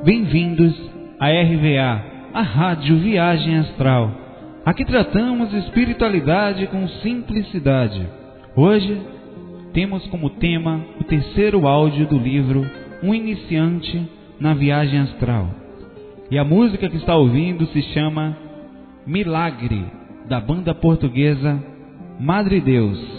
Bem-vindos à RVA, a Rádio Viagem Astral. Aqui tratamos espiritualidade com simplicidade. Hoje temos como tema o terceiro áudio do livro Um Iniciante na Viagem Astral. E a música que está ouvindo se chama Milagre, da banda portuguesa Madre Deus.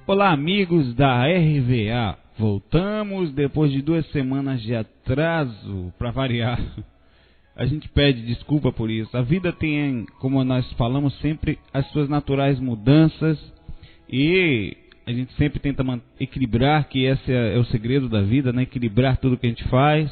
Olá, amigos da RVA. Voltamos depois de 2 semanas de atraso, para variar. A gente pede desculpa por isso. A vida tem, como nós falamos sempre, as suas naturais mudanças e a gente sempre tenta equilibrar, que esse é o segredo da vida, né? Equilibrar tudo que a gente faz.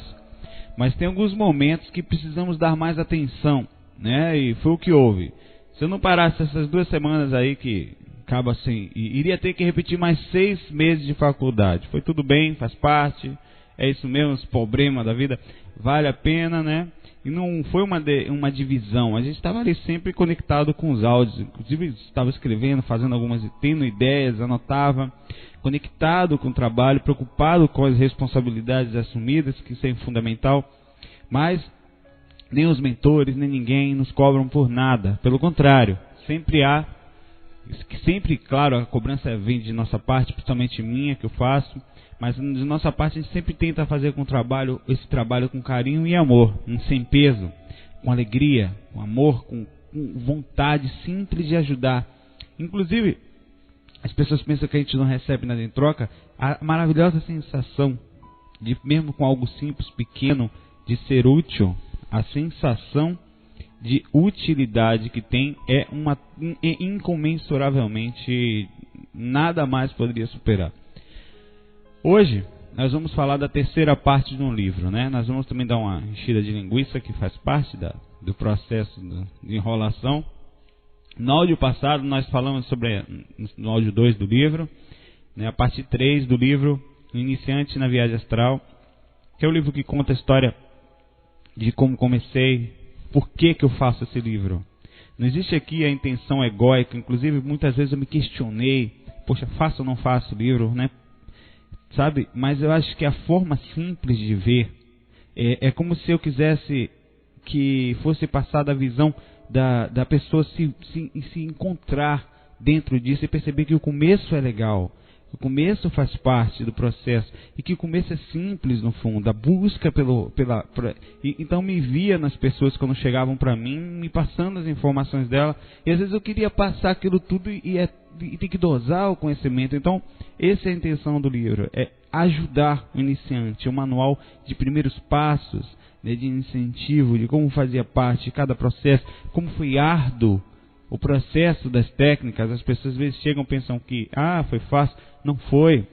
Mas tem alguns momentos que precisamos dar mais atenção, né? E foi o que houve. Se eu não parasse essas 2 semanas aí, que acaba assim, iria ter que repetir mais 6 meses de faculdade. Foi tudo bem, faz parte, é isso mesmo, esse problema da vida, vale a pena, né? E não foi uma divisão, a gente estava ali sempre conectado com os áudios, inclusive estava escrevendo, fazendo algumas, tendo ideias, anotava. conectado com o trabalho, preocupado com as responsabilidades assumidas, que isso é fundamental, mas nem os mentores, nem ninguém nos cobram por nada. Pelo contrário, sempre, claro, a cobrança vem de nossa parte, principalmente minha, que eu faço, mas de nossa parte a gente sempre tenta fazer esse trabalho com carinho e amor, sem peso, com alegria, com amor, com vontade simples de ajudar. Inclusive, as pessoas pensam que a gente não recebe nada em troca. A maravilhosa sensação de, mesmo com algo simples, pequeno, de ser útil, a sensação de utilidade que tem é incomensuravelmente, nada mais poderia superar. Hoje nós vamos falar da terceira parte de um livro, né? Nós vamos também dar uma enchida de linguiça, que faz parte do processo de enrolação. No áudio passado nós falamos no áudio 2 do livro, né, a parte 3 do livro Iniciante na Viagem Astral, que é o livro que conta a história de como comecei, por que eu faço esse livro. Não existe aqui a intenção egóica, inclusive muitas vezes eu me questionei, poxa, faço ou não faço o livro, né? Sabe? Mas eu acho que a forma simples de ver é como se eu quisesse que fosse passada a visão da pessoa se encontrar dentro disso e perceber que o começo é legal, o começo faz parte do processo e que o começo é simples no fundo, a busca então me via nas pessoas quando chegavam para mim, me passando as informações dela, e às vezes eu queria passar aquilo tudo e tem que dosar o conhecimento. Então essa é a intenção do livro, é ajudar o iniciante, um manual de primeiros passos, de incentivo, de como fazia parte de cada processo, como foi árduo o processo das técnicas. As pessoas às vezes chegam e pensam que foi fácil. Não foi.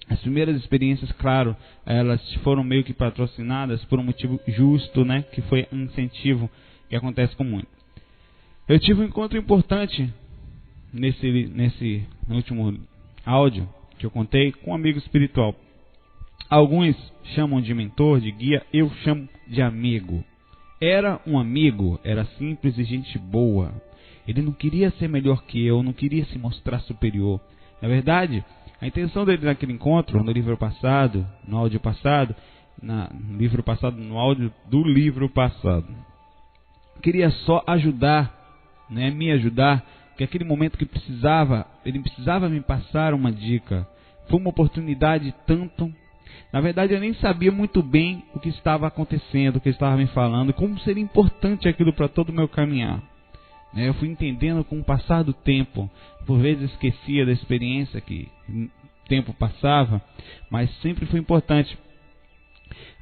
As primeiras experiências, claro, elas foram meio que patrocinadas por um motivo justo, né? Que foi um incentivo que acontece com muito. Eu tive um encontro importante nesse último áudio que eu contei com um amigo espiritual. Alguns chamam de mentor, de guia, eu chamo de amigo. Era um amigo, era simples e gente boa. Ele não queria ser melhor que eu, não queria se mostrar superior. Na verdade, a intenção dele naquele encontro, no livro passado, no áudio passado, no áudio do livro passado, queria só ajudar, né, me ajudar, que aquele momento que ele precisava me passar uma dica. Foi uma oportunidade tanto. Na verdade, eu nem sabia muito bem o que estava acontecendo, o que ele estava me falando, como seria importante aquilo para todo o meu caminhar. Eu fui entendendo com o passar do tempo. Por vezes esquecia da experiência que o tempo passava, mas sempre foi importante.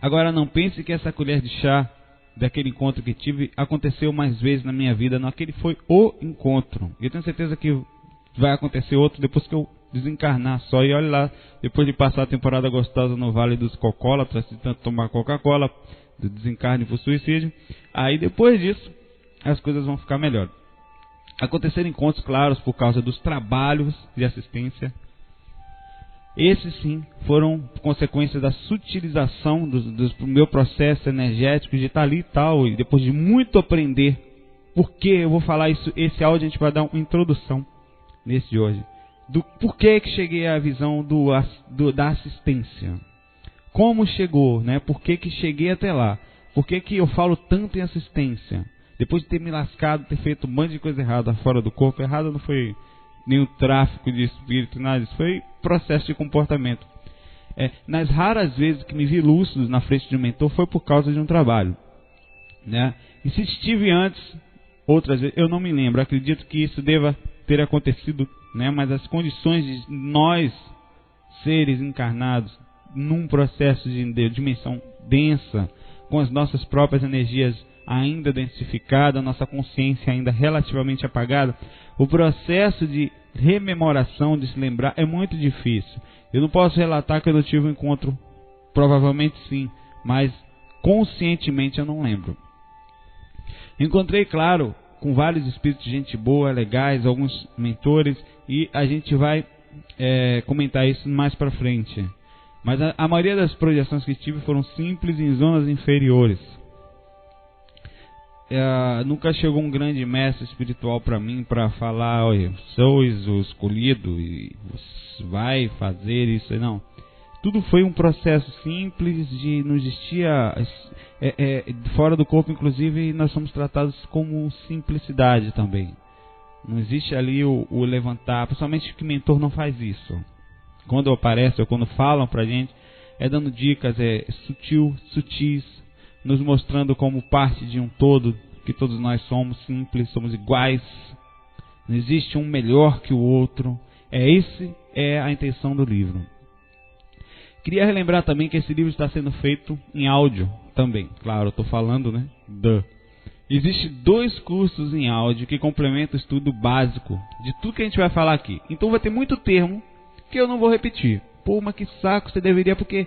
Agora, não pense que essa colher de chá daquele encontro que tive aconteceu mais vezes na minha vida. Não, aquele foi o encontro. Eu tenho certeza que vai acontecer outro depois que eu desencarnar só. E olha lá, depois de passar a temporada gostosa no Vale dos Cocólatras, de tanto tomar Coca-Cola, do desencarne por suicídio, aí depois disso as coisas vão ficar melhor. Aconteceram encontros claros por causa dos trabalhos de assistência. Esses sim foram consequências da sutilização do meu processo energético de estar ali e tal, e depois de muito aprender. Porque eu vou falar isso, esse áudio a gente vai dar uma introdução nesse de hoje. Do porquê que cheguei à visão da assistência. Como chegou, né? Por que cheguei até lá? Por que eu falo tanto em assistência? Depois de ter me lascado, ter feito um monte de coisa errada fora do corpo. Errada não foi nenhum tráfico de espírito, nada disso. Foi processo de comportamento. Nas raras vezes que me vi lúcido na frente de um mentor, foi por causa de um trabalho, né? E se estive antes, outras vezes, eu não me lembro. Acredito que isso deva ter acontecido, né? Mas as condições de nós, seres encarnados, num processo de dimensão densa, com as nossas próprias energias ainda densificada, nossa consciência ainda relativamente apagada, o processo de rememoração, de se lembrar, é muito difícil. Eu não posso relatar que eu não tive um encontro, provavelmente sim, mas conscientemente eu não lembro. Encontrei, claro, com vários espíritos de gente boa, legais, alguns mentores, e a gente vai comentar isso mais para frente. Mas a maioria das projeções que tive foram simples em zonas inferiores. Nunca chegou um grande mestre espiritual para mim para falar: olha, sois o escolhido e vai fazer isso, não. Tudo foi um processo simples, não existia fora do corpo, inclusive nós somos tratados como simplicidade também. Não existe ali o levantar, principalmente que mentor não faz isso. Quando aparece ou quando falam pra gente, dando dicas, sutis, nos mostrando como parte de um todo, que todos nós somos simples, somos iguais, não existe um melhor que o outro. Essa é a intenção do livro. Queria relembrar também que esse livro está sendo feito em áudio também. Claro, eu estou falando, Existem 2 cursos em áudio que complementam o estudo básico de tudo que a gente vai falar aqui. Então vai ter muito termo que eu não vou repetir. Pô, mas que saco, você deveria, porque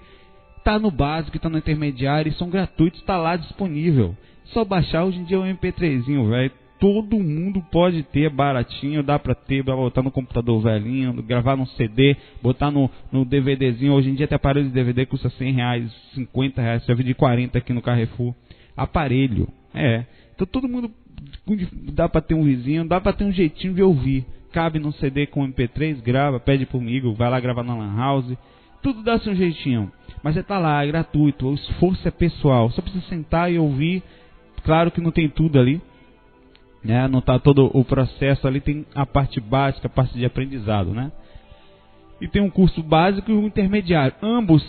tá no básico, tá no intermediário, são gratuitos, tá lá disponível. Só baixar, hoje em dia é um MP3zinho, velho. Todo mundo pode ter, baratinho, dá pra ter, botar no computador velhinho, gravar num CD, botar no DVDzinho. Hoje em dia até aparelho de DVD custa R$100, R$50, já vi de 40 aqui no Carrefour. Aparelho, Então todo mundo dá pra ter um vizinho, dá pra ter um jeitinho de ouvir. Cabe num CD com MP3, grava, pede comigo, vai lá gravar na Lan House. Tudo dá-se um jeitinho. Mas tá lá, é gratuito, o esforço é pessoal. Só precisa sentar e ouvir. Claro que não tem tudo ali, não está todo o processo ali, tem a parte básica, a parte de aprendizado, E tem um curso básico e um intermediário. Ambos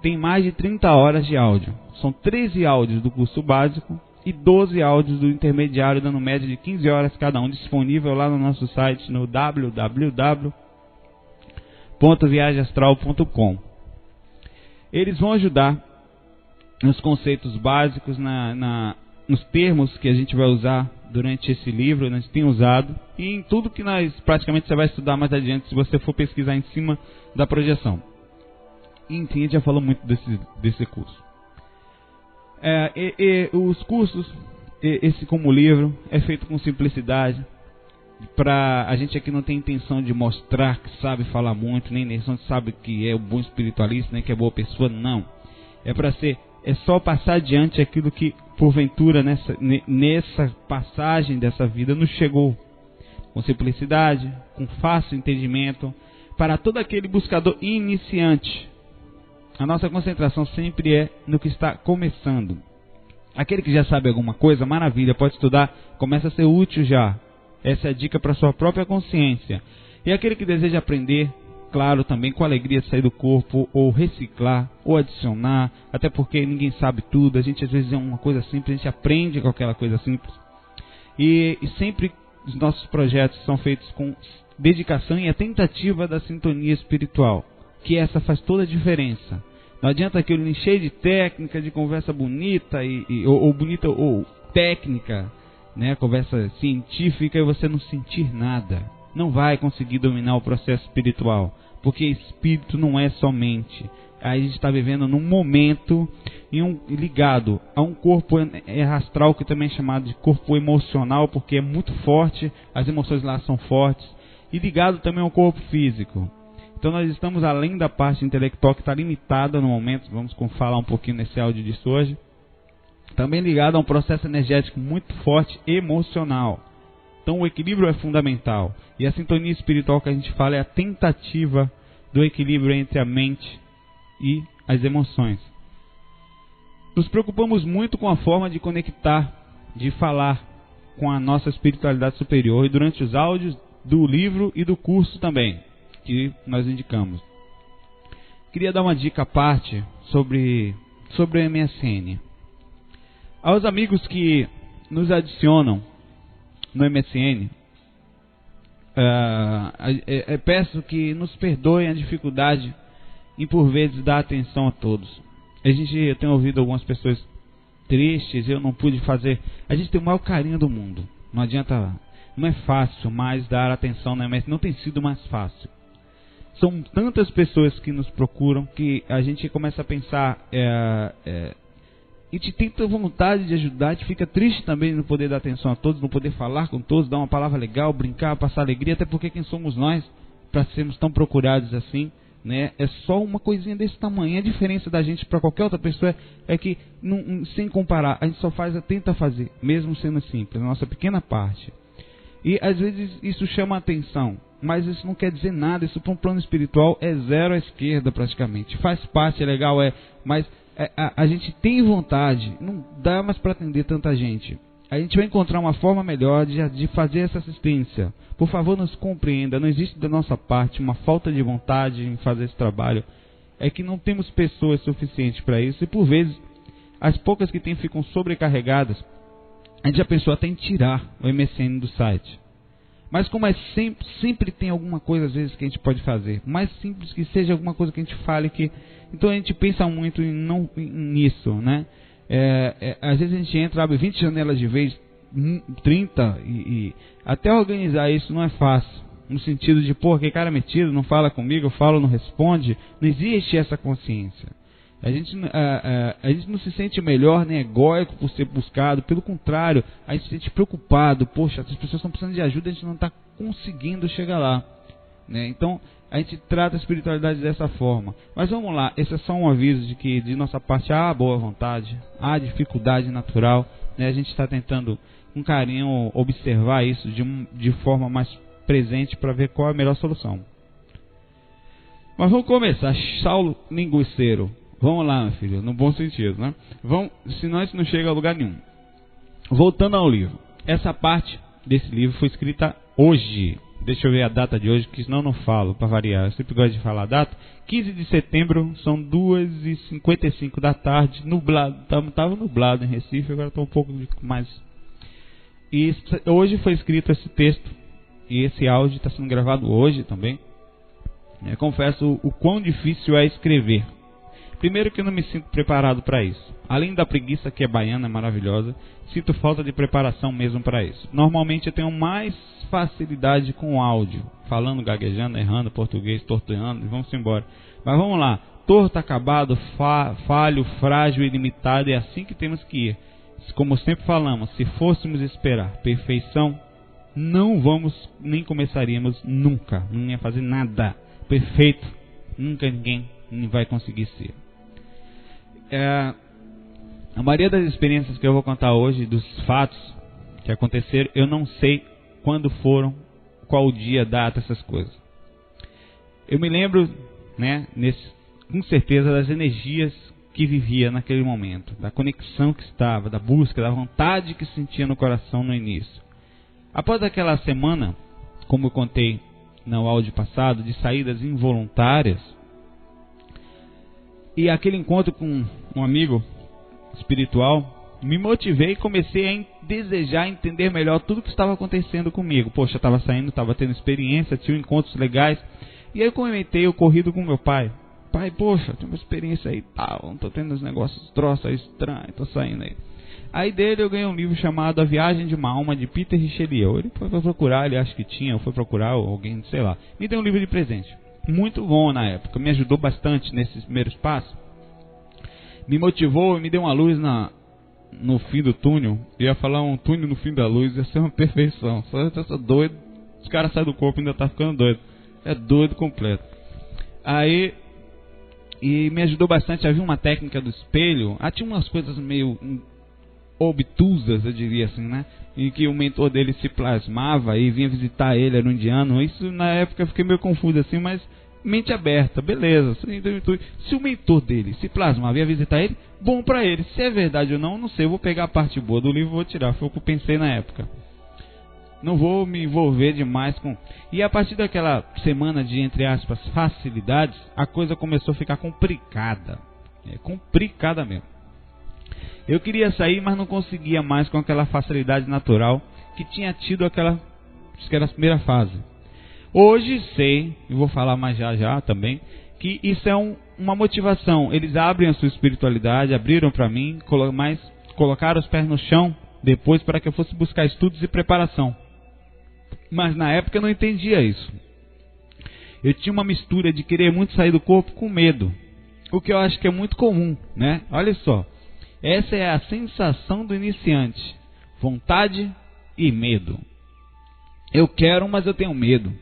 têm mais de 30 horas de áudio. São 13 áudios do curso básico e 12 áudios do intermediário, dando média de 15 horas cada um, disponível lá no nosso site, no www.viagemastral.com. Eles vão ajudar nos conceitos básicos, nos termos que a gente vai usar durante esse livro, a gente tem usado, e em tudo que praticamente você vai estudar mais adiante, se você for pesquisar em cima da projeção. Enfim, a gente já falou muito desse curso. Os cursos, esse como livro, é feito com simplicidade. A gente aqui não tem intenção de mostrar que sabe falar muito, nem intenção de sabe que é um bom espiritualista, nem que é boa pessoa, não. É só passar adiante aquilo que, porventura, nessa passagem dessa vida nos chegou. Com simplicidade, com fácil entendimento, para todo aquele buscador iniciante. A nossa concentração sempre é no que está começando. Aquele que já sabe alguma coisa, maravilha, pode estudar, começa a ser útil já. Essa é a dica para a sua própria consciência. E aquele que deseja aprender, claro, também com alegria de sair do corpo, ou reciclar, ou adicionar, até porque ninguém sabe tudo, a gente às vezes é uma coisa simples, a gente aprende com aquela coisa simples. E sempre os nossos projetos são feitos com dedicação e a tentativa da sintonia espiritual, que essa faz toda a diferença. Não adianta aquilo encher de técnica, de conversa bonita, ou técnica, conversa científica, e você não sentir nada. Não vai conseguir dominar o processo espiritual, porque espírito não é só mente. A gente está vivendo num momento ligado a um corpo astral, que também é chamado de corpo emocional, porque é muito forte, as emoções lá são fortes, e ligado também ao corpo físico. Então nós estamos além da parte intelectual, que está limitada no momento, vamos falar um pouquinho nesse áudio disso hoje, também ligado a um processo energético muito forte, emocional. Então o equilíbrio é fundamental. E a sintonia espiritual que a gente fala é a tentativa do equilíbrio entre a mente e as emoções. Nos preocupamos muito com a forma de conectar, de falar com a nossa espiritualidade superior. E durante os áudios do livro e do curso também, que nós indicamos. Queria dar uma dica à parte sobre o MSN. Aos amigos que nos adicionam no MSN, peço que nos perdoem a dificuldade em por vezes dar atenção a todos. Eu tenho ouvido algumas pessoas tristes, eu não pude fazer. A gente tem o maior carinho do mundo, não adianta, não é fácil mais dar atenção no MSN, não tem sido mais fácil. São tantas pessoas que nos procuram que a gente começa a pensar, a gente tem tanta vontade de ajudar, a gente fica triste também de não poder dar atenção a todos, não poder falar com todos, dar uma palavra legal, brincar, passar alegria, até porque quem somos nós para sermos tão procurados assim, É só uma coisinha desse tamanho. A diferença da gente para qualquer outra pessoa é que, sem comparar, a gente só tenta fazer, mesmo sendo simples, a nossa pequena parte. E às vezes isso chama a atenção. mas isso não quer dizer nada. Isso para um plano espiritual é zero à esquerda praticamente. Faz parte, é legal, mas a gente tem vontade, não dá mais para atender tanta gente. A gente vai encontrar uma forma melhor de fazer essa assistência. Por favor, nos compreenda, não existe da nossa parte uma falta de vontade em fazer esse trabalho. É que não temos pessoas suficientes para isso, e por vezes, as poucas que tem ficam sobrecarregadas. A gente já pensou até em tirar o MSN do site. Mas como sempre tem alguma coisa às vezes que a gente pode fazer. Mais simples que seja alguma coisa que a gente fale que... Então a gente pensa muito nisso, né? Às vezes a gente entra, abre 20 janelas de vez, 30, e até organizar isso não é fácil. No sentido de, pô, que cara metido, não fala comigo, eu falo, não responde. Não existe essa consciência. A gente não se sente melhor nem egóico por ser buscado. Pelo contrário, a gente se sente preocupado. Poxa, as pessoas estão precisando de ajuda, a gente não está conseguindo chegar lá, né? Então, a gente trata a espiritualidade dessa forma. Mas vamos lá, esse é só um aviso de que de nossa parte há boa vontade, há dificuldade natural, né? A gente está tentando com carinho observar isso de forma mais presente para ver qual é a melhor solução. Mas vamos começar. Saulo linguiceiro. Vamos lá, meu filho, no bom sentido, né? Senão isso não chega a lugar nenhum. Voltando ao livro. Essa parte desse livro foi escrita hoje. Deixa eu ver a data de hoje, que senão eu não falo, para variar. Eu sempre gosto de falar a data. 15 de setembro, são 2h55 da tarde, nublado. Estava nublado em Recife, agora está um pouco mais. E hoje foi escrito esse texto, e esse áudio está sendo gravado hoje também. Eu confesso o quão difícil é escrever. Primeiro que eu não me sinto preparado para isso. Além da preguiça, que é baiana, é maravilhosa, sinto falta de preparação mesmo para isso. Normalmente eu tenho mais facilidade com o áudio, falando, gaguejando, errando, português, torturando, vamos embora. Mas vamos lá, torto, acabado, falho, frágil, ilimitado, é assim que temos que ir. Como sempre falamos, se fôssemos esperar perfeição, não vamos, nem começaríamos nunca, não ia fazer nada perfeito, nunca ninguém vai conseguir ser. A maioria das experiências que eu vou contar hoje, dos fatos que aconteceram, eu não sei quando foram, qual dia, data, essas coisas. Eu me lembro, né, com certeza, das energias que vivia naquele momento, da conexão que estava, da busca, da vontade que sentia no coração no início. Após aquela semana, como eu contei no áudio passado, de saídas involuntárias, e aquele encontro com um amigo espiritual, me motivei e comecei a desejar entender melhor tudo que estava acontecendo comigo. Poxa, estava saindo, estava tendo experiência, tinha encontros legais. E aí eu comentei o ocorrido com meu pai. Pai, poxa, tem uma experiência aí e tal, não estou tendo uns negócios, troços aí estranhos, estou saindo aí. Aí dele eu ganhei um livro chamado A Viagem de uma Alma, de Peter Richelieu. Ele foi procurar, ele acha que tinha, ou foi procurar alguém, sei lá. Me deu um livro de presente. Muito bom na época, me ajudou bastante nesses primeiros passos. Me motivou e me deu uma luz no fim do túnel. Eu ia falar um túnel no fim da luz, ia ser uma perfeição. Só eu tô doido, os caras saem do corpo e ainda tá ficando doido. É doido completo. Aí, e me ajudou bastante. Havia uma técnica do espelho. Tinha umas coisas meio obtusas, eu diria assim, né? Em que o mentor dele se plasmava e vinha visitar ele, era um indiano. Isso na época eu fiquei meio confuso assim, mas mente aberta, beleza. Se o mentor dele se plasmava e ia visitar ele, bom pra ele. Se é verdade ou não, não sei. Eu vou pegar a parte boa do livro e vou tirar. Foi o que eu pensei na época. Não vou me envolver demais com... E a partir daquela semana de, entre aspas, facilidades, a coisa começou a ficar complicada. Complicada mesmo. Eu queria sair, mas não conseguia mais com aquela facilidade natural que tinha tido aquela primeira fase. Hoje sei, e vou falar mais já também, que isso é uma motivação. Eles abrem a sua espiritualidade, abriram para mim, mas colocaram os pés no chão depois para que eu fosse buscar estudos e preparação. Mas na época eu não entendia isso. Eu tinha uma mistura de querer muito sair do corpo com medo. O que eu acho que é muito comum, né? Olha só. Essa é a sensação do iniciante. Vontade e medo. Eu quero, mas eu tenho medo.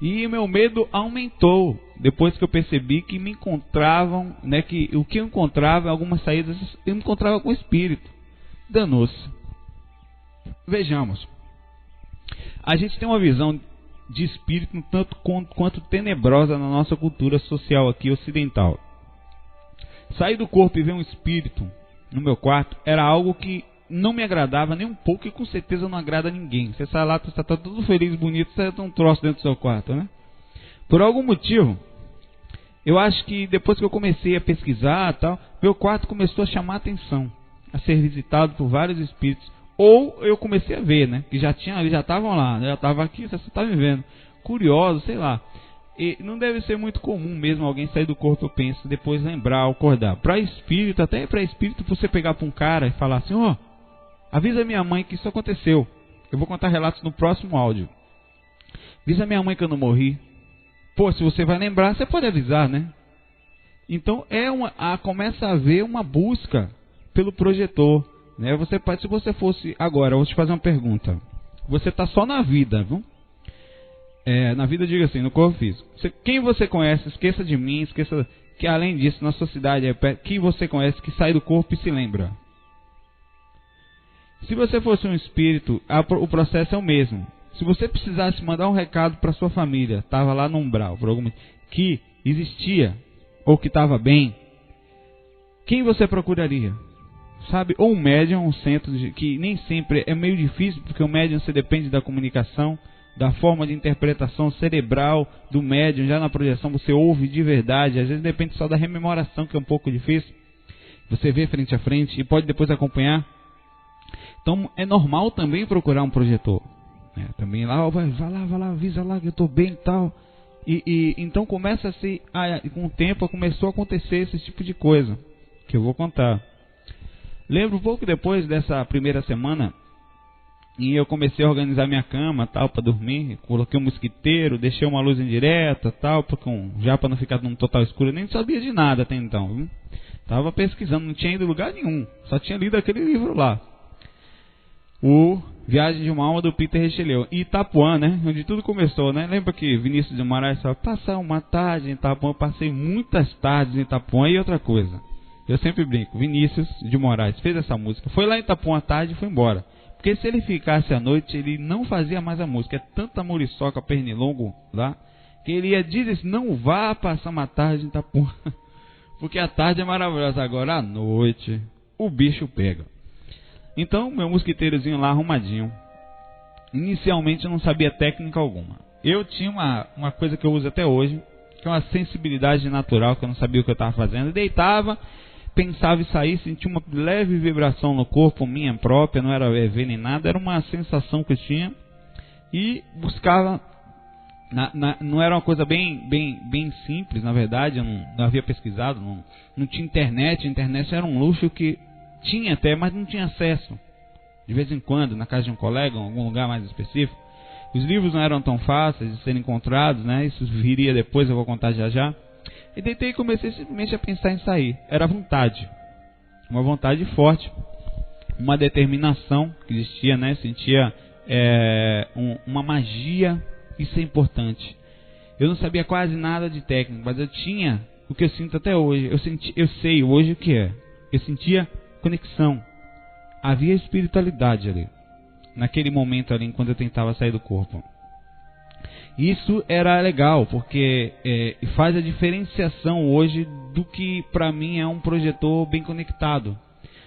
E o meu medo aumentou depois que eu percebi que me encontravam, né, que o que eu encontrava em algumas saídas, eu encontrava com o espírito. Danou-se. Vejamos. A gente tem uma visão de espírito tanto quanto tenebrosa na nossa cultura social aqui ocidental. Sair do corpo e ver um espírito no meu quarto era algo que não me agradava nem um pouco e com certeza não agrada a ninguém. Você sai lá, você está todo feliz, bonito, você tem um troço dentro do seu quarto, né? Por algum motivo, eu acho que depois que eu comecei a pesquisar tal, meu quarto começou a chamar a atenção, a ser visitado por vários espíritos. Ou eu comecei a ver, né? Que eles já estavam lá, já estavam aqui, você está me vendo. Curioso, sei lá. E não deve ser muito comum mesmo alguém sair do corpo, eu penso, depois lembrar, acordar. Para espírito, até para espírito, você pegar para um cara e falar assim, ó, avisa minha mãe que isso aconteceu. Eu vou contar relatos no próximo áudio. Avisa minha mãe que eu não morri. Pô, se você vai lembrar, você pode avisar, né? Então começa a haver uma busca pelo projetor, né? Se você fosse agora, eu vou te fazer uma pergunta. Você está só na vida, viu? Na vida, diga assim, no corpo físico. Quem você conhece, esqueça de mim, esqueça que além disso, na sociedade, quem você conhece que sai do corpo e se lembra? Se você fosse um espírito, o processo é o mesmo. Se você precisasse mandar um recado para sua família, estava lá no umbral, por algum que existia, ou que estava bem, quem você procuraria? Sabe? Ou um médium, um centro, que nem sempre é meio difícil, porque o médium você depende da comunicação, da forma de interpretação cerebral do médium, já na projeção você ouve de verdade, às vezes depende só da rememoração, que é um pouco difícil, você vê frente a frente e pode depois acompanhar. Então é normal também procurar um projetor, né? Também lá, vai lá, avisa lá que eu estou bem e tal. Então começa com o tempo começou a acontecer esse tipo de coisa, que eu vou contar. Lembro um pouco depois dessa primeira semana, e eu comecei a organizar minha cama, tal, para dormir. Coloquei um mosquiteiro, deixei uma luz indireta, tal, já para não ficar num total escuro. Eu nem sabia de nada até então, viu? Tava pesquisando, não tinha ido em lugar nenhum, só tinha lido aquele livro lá, o Viagem de uma Alma, do Peter Richelieu, em Itapuã, né? Onde tudo começou, né? Lembra que Vinícius de Moraes falou, passar uma tarde em Itapuã? Eu passei muitas tardes em Itapuã. E outra coisa, eu sempre brinco, Vinícius de Moraes fez essa música, foi lá em Itapuã à tarde e foi embora. Porque se ele ficasse à noite, ele não fazia mais a música. É tanta muriçoca, pernilongo lá, que ele ia dizer assim, não vá passar uma tarde em Itapuã. Porque a tarde é maravilhosa, agora à noite o bicho pega. Então, meu mosquiteirozinho lá arrumadinho. Inicialmente eu não sabia técnica alguma. Eu tinha uma coisa que eu uso até hoje, que é uma sensibilidade natural, que eu não sabia o que eu estava fazendo. Eu deitava, pensava em sair, sentia uma leve vibração no corpo, minha própria, não era EV nem nada, era uma sensação que eu tinha. E buscava, não era uma coisa bem simples, na verdade, eu não havia pesquisado, não tinha internet. A internet era um luxo que tinha até, mas não tinha acesso. De vez em quando, na casa de um colega, em algum lugar mais específico. Os livros não eram tão fáceis de serem encontrados, né? Isso viria depois, eu vou contar já. E deitei e comecei simplesmente a pensar em sair. Era vontade. Uma vontade forte. Uma determinação que existia, né? Sentia uma magia. Isso é importante. Eu não sabia quase nada de técnica, mas eu tinha o que eu sinto até hoje. Eu sei hoje o que é. Eu sentia conexão. Havia espiritualidade ali, naquele momento ali, quando eu tentava sair do corpo. Isso era legal, porque faz a diferenciação hoje do que para mim é um projetor bem conectado.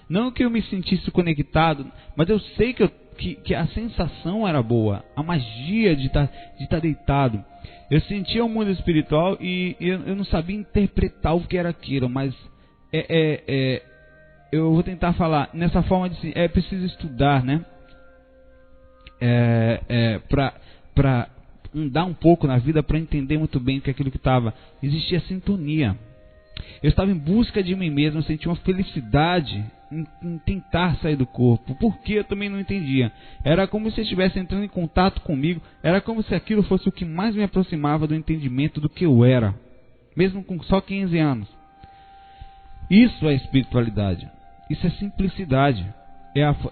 Não que eu me sentisse conectado, mas eu sei que a sensação era boa, a magia de estar deitado. Eu sentia o mundo espiritual e eu não sabia interpretar o que era aquilo, mas eu vou tentar falar nessa forma de é preciso estudar, né? Para andar um pouco na vida, para entender muito bem o que aquilo que estava. Existia sintonia. Eu estava em busca de mim mesmo, eu sentia uma felicidade em tentar sair do corpo. Por que eu também não entendia? Era como se eu estivesse entrando em contato comigo. Era como se aquilo fosse o que mais me aproximava do entendimento do que eu era, mesmo com só 15 anos. Isso é espiritualidade. Isso é simplicidade.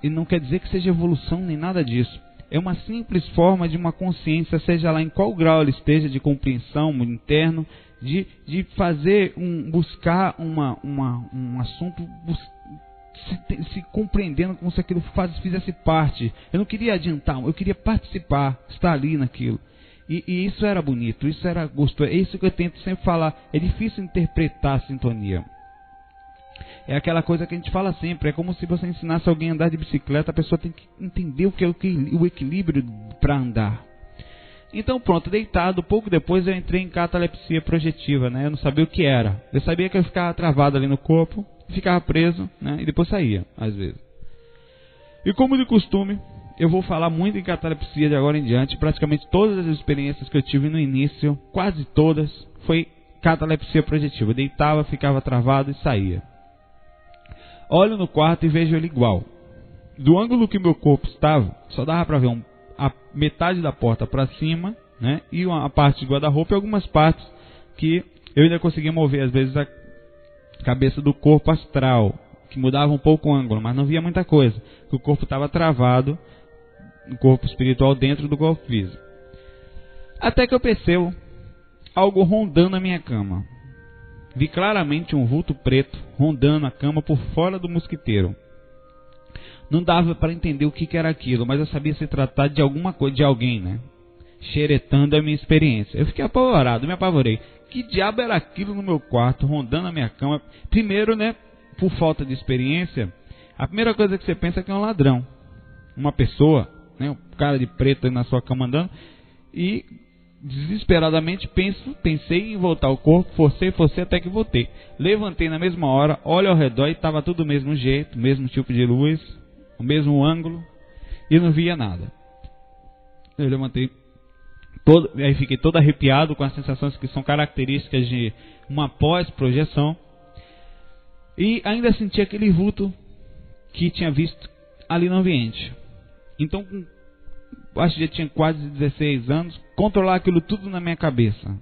E não quer dizer que seja evolução nem nada disso. É uma simples forma de uma consciência, seja lá em qual grau ela esteja, de compreensão interno, de fazer buscar um assunto, se compreendendo como se aquilo fizesse parte. Eu não queria adiantar, eu queria participar, estar ali naquilo. E isso era bonito, isso era gostoso. É isso que eu tento sempre falar. É difícil interpretar a sintonia. É aquela coisa que a gente fala sempre. É como se você ensinasse alguém a andar de bicicleta. A pessoa tem que entender o que é o equilíbrio para andar. Então pronto, deitado. Pouco depois eu entrei em catalepsia projetiva, né? Eu não sabia o que era. Eu sabia que eu ficava travado ali no corpo, ficava preso, né? E depois saía, às vezes. E como de costume, eu vou falar muito em catalepsia de agora em diante. Praticamente todas as experiências que eu tive no início, quase todas, foi catalepsia projetiva. Eu deitava, ficava travado e saía. Olho no quarto e vejo ele igual. Do ângulo que meu corpo estava, só dava para ver a metade da porta para cima, né? E a parte de guarda-roupa e algumas partes que eu ainda conseguia mover, às vezes, a cabeça do corpo astral, que mudava um pouco o ângulo, mas não via muita coisa, que o corpo estava travado, o corpo espiritual dentro do corpo físico. Até que eu percebo algo rondando a minha cama. Vi claramente um vulto preto rondando a cama por fora do mosquiteiro. Não dava para entender o que era aquilo, mas eu sabia se tratar de alguma coisa, de alguém, né? Xeretando a minha experiência. Eu fiquei apavorado, me apavorei. Que diabo era aquilo no meu quarto, rondando a minha cama? Primeiro, né, por falta de experiência, a primeira coisa que você pensa é que é um ladrão. Uma pessoa, né, um cara de preto na sua cama andando. E desesperadamente pensei em voltar ao corpo, forcei até que voltei. Levantei na mesma hora, olho ao redor e estava tudo do mesmo jeito, mesmo tipo de luz, o mesmo ângulo, e não via nada. Eu levantei, aí fiquei todo arrepiado com as sensações que são características de uma pós-projeção, e ainda senti aquele vulto que tinha visto ali no ambiente. Então, acho que já tinha quase 16 anos, controlar aquilo tudo na minha cabeça.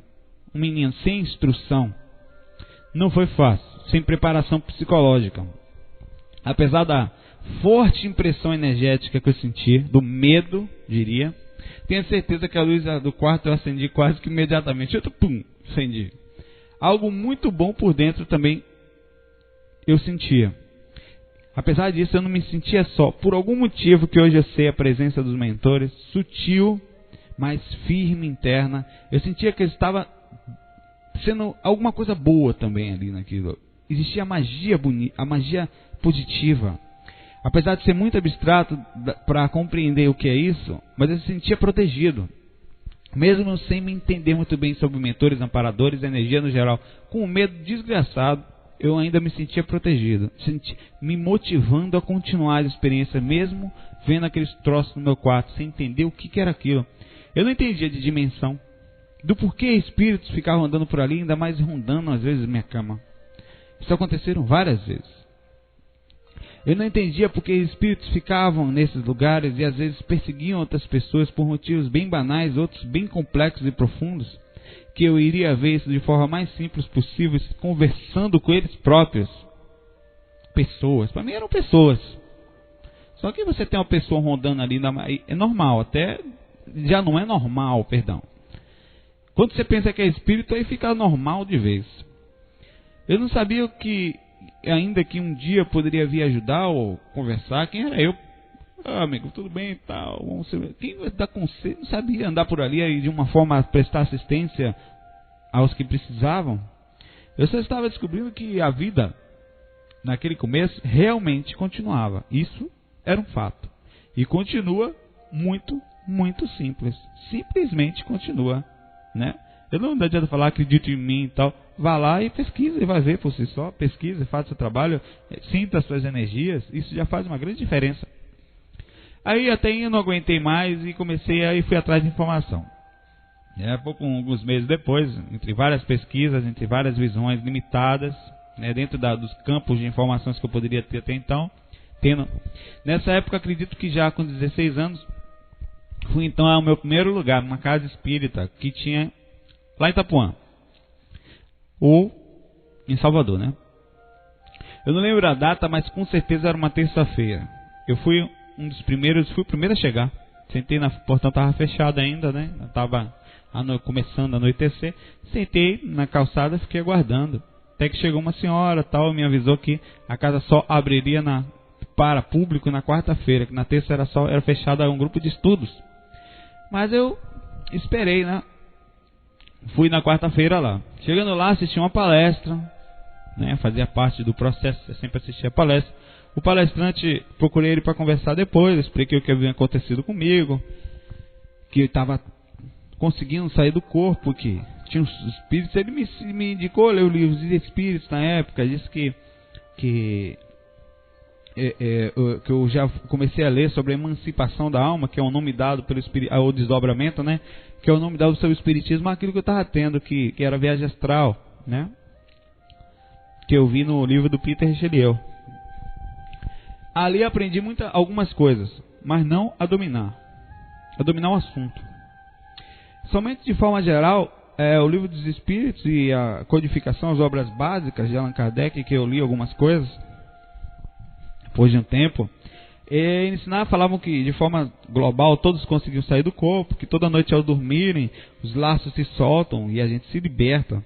Um menino sem instrução. Não foi fácil, sem preparação psicológica. Apesar da forte impressão energética que eu senti, do medo, diria, tenho certeza que a luz do quarto eu acendi quase que imediatamente. Acendi. Algo muito bom por dentro também eu sentia. Apesar disso, eu não me sentia só. Por algum motivo que hoje eu sei, a presença dos mentores, sutil, mas firme, interna. Eu sentia que eu estava sendo alguma coisa boa também ali naquilo. Existia a magia bonita, a magia positiva. Apesar de ser muito abstrato para compreender o que é isso, mas eu me sentia protegido. Mesmo sem me entender muito bem sobre mentores, amparadores, energia no geral, com um medo desgraçado, eu ainda me sentia protegido, me motivando a continuar a experiência, mesmo vendo aqueles troços no meu quarto, sem entender o que era aquilo. Eu não entendia de dimensão, do porquê espíritos ficavam andando por ali, ainda mais rondando às vezes minha cama. Isso aconteceram várias vezes. Eu não entendia porque espíritos ficavam nesses lugares e às vezes perseguiam outras pessoas por motivos bem banais, outros bem complexos e profundos, que eu iria ver isso de forma mais simples possível, conversando com eles próprios. Pessoas, para mim eram pessoas. Só que você tem uma pessoa rondando ali, é normal, até já não é normal, perdão. Quando você pensa que é espírito, aí fica normal de vez. Eu não sabia que ainda que um dia poderia vir ajudar ou conversar. Quem era eu? Amigo, tudo bem e tal. Quem vai dar conselho? Não sabia andar por ali e de uma forma prestar assistência aos que precisavam. Eu só estava descobrindo que a vida, naquele começo, realmente continuava. Isso era um fato. E continua muito, muito simples. Simplesmente continua, né? Eu não adianta falar, acredito em mim e tal. Vá lá e pesquisa e vai ver por si só. Pesquisa, faça seu trabalho, sinta as suas energias. Isso já faz uma grande diferença. Aí até eu não aguentei mais e fui atrás de informação. Alguns meses depois, entre várias pesquisas, entre várias visões limitadas, né, dentro dos campos de informações que eu poderia ter até então, nessa época acredito que já com 16 anos, fui então ao meu primeiro lugar, numa casa espírita que tinha lá em Itapuã, ou em Salvador, né? Eu não lembro a data, mas com certeza era uma terça-feira. Eu fui fui o primeiro a chegar. Sentei o portão estava fechado ainda, né? Estava começando a anoitecer. Sentei na calçada e fiquei aguardando. Até que chegou uma senhora, tal, me avisou que a casa só abriria para público na quarta-feira, que na terça era fechada um grupo de estudos. Mas eu esperei, né? Fui na quarta-feira lá. Chegando lá, assisti uma palestra, né? Fazia parte do processo, eu sempre assistia a palestra. O palestrante, procurei ele para conversar depois, expliquei o que havia acontecido comigo, que eu estava conseguindo sair do corpo, que tinha os espíritos. Ele me indicou ler o livro de espíritos na época, disse que eu já comecei a ler sobre a emancipação da alma, que é o nome dado pelo o desdobramento, né? Que é o nome dado pelo espiritismo, aquilo que eu estava tendo, que era a viagem astral, né? Que eu vi no livro do Peter Richelieu. Ali aprendi algumas coisas, mas não a dominar o assunto. Somente de forma geral, o livro dos Espíritos e a codificação, as obras básicas de Allan Kardec, que eu li algumas coisas, depois de um tempo, falavam que de forma global todos conseguiam sair do corpo, que toda noite ao dormirem, os laços se soltam e a gente se liberta,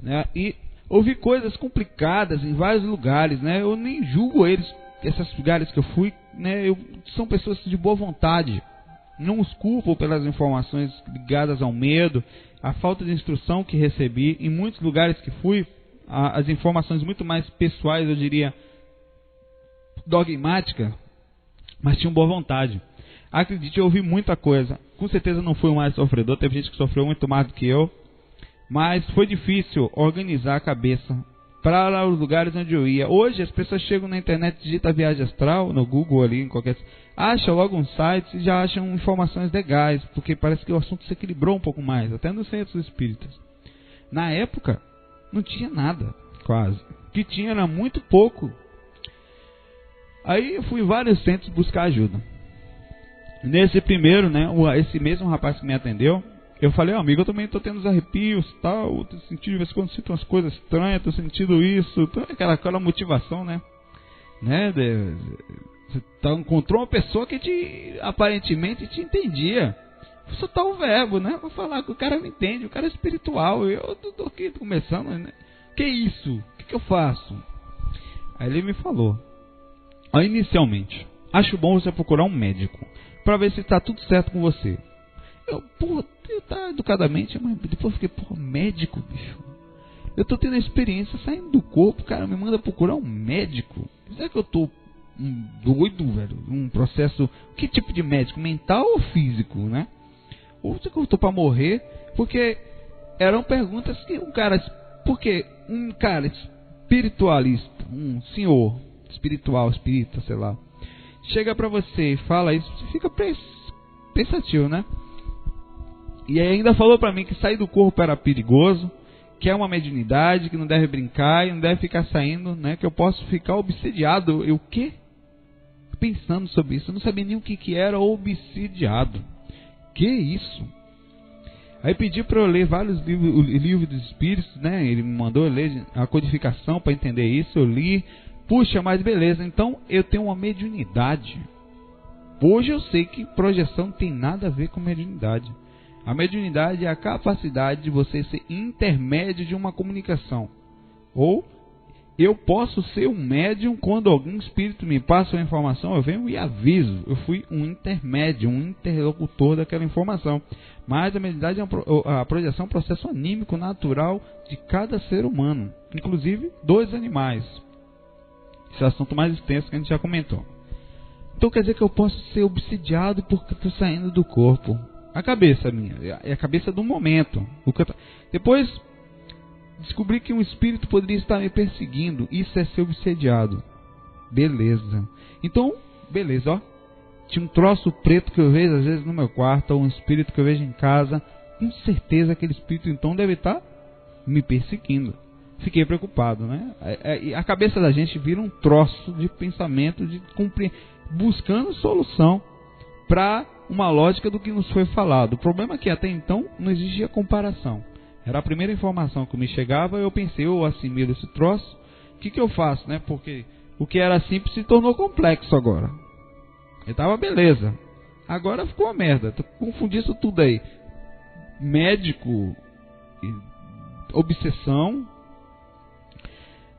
né? E ouvi coisas complicadas em vários lugares, né? Eu nem julgo esses lugares que eu fui, né? São pessoas de boa vontade, não os culpo pelas informações ligadas ao medo, a falta de instrução que recebi. Em muitos lugares que fui, as informações muito mais pessoais, eu diria dogmática, mas tinham boa vontade. Acredite, eu ouvi muita coisa. Com certeza não fui o mais sofredor, teve gente que sofreu muito mais do que eu, mas foi difícil organizar a cabeça para os lugares onde eu ia. Hoje as pessoas chegam na internet, digita viagem astral, no Google ali, em qualquer... acham logo um site e já acham informações legais, porque parece que o assunto se equilibrou um pouco mais, até nos centros espíritas. Na época, não tinha nada, quase. O que tinha era muito pouco. Aí eu fui em vários centros buscar ajuda. Nesse primeiro, né, esse mesmo rapaz que me atendeu, eu falei, amigo, eu também estou tendo os arrepios, tal, tô sentindo, de vez em quando sinto umas coisas estranhas, estou sentindo isso, aquela motivação, né? Você encontrou uma pessoa que aparentemente te entendia. Só tá o verbo, né? Vou falar que o cara me entende, o cara é espiritual, eu tô aqui começando, né? Que isso? O que eu faço? Aí ele me falou, inicialmente, acho bom você procurar um médico, para ver se está tudo certo com você. Eu tá educadamente, mas depois fiquei, médico, bicho. Eu tô tendo a experiência saindo do corpo, cara, me manda procurar um médico. Será que eu tô doido, velho? Um processo, que tipo de médico? Mental ou físico, né? Ou será que eu tô pra morrer? Porque eram perguntas que porque um cara espiritualista, um senhor espiritual, espírita, sei lá, chega pra você e fala isso, você fica pensativo, né? E ainda falou pra mim que sair do corpo era perigoso, que é uma mediunidade, que não deve brincar e não deve ficar saindo, né? Que eu posso ficar obsidiado. Eu o quê? Pensando sobre isso, eu não sabia nem o que era obsidiado. Que isso? Aí pedi para eu ler vários livros dos espíritos, né? Ele me mandou eu ler a codificação para entender isso, eu li. Puxa, mas beleza, então eu tenho uma mediunidade. Hoje eu sei que projeção não tem nada a ver com mediunidade. A mediunidade é a capacidade de você ser intermédio de uma comunicação. Ou eu posso ser um médium quando algum espírito me passa uma informação, eu venho e aviso. Eu fui um intermédio, um interlocutor daquela informação. Mas a mediunidade a projeção é um processo anímico natural de cada ser humano, inclusive dos animais. Esse é o assunto mais extenso que a gente já comentou. Então quer dizer que eu posso ser obsidiado porque estou saindo do corpo. A cabeça minha, é a cabeça do momento. Depois descobri que um espírito poderia estar me perseguindo. Isso é ser obsediado. Beleza. Então, beleza, ó. Tinha um troço preto que eu vejo às vezes no meu quarto, ou um espírito que eu vejo em casa. Com certeza aquele espírito então deve estar me perseguindo. Fiquei preocupado, né? A cabeça da gente vira um troço de pensamento, de buscando solução para uma lógica do que nos foi falado. O problema é que até então não existia comparação. Era a primeira informação que me chegava, eu pensei, eu assimilo esse troço, o que eu faço, né? Porque o que era simples se tornou complexo agora. Eu tava beleza. Agora ficou uma merda. Confundi isso tudo aí. Médico, obsessão.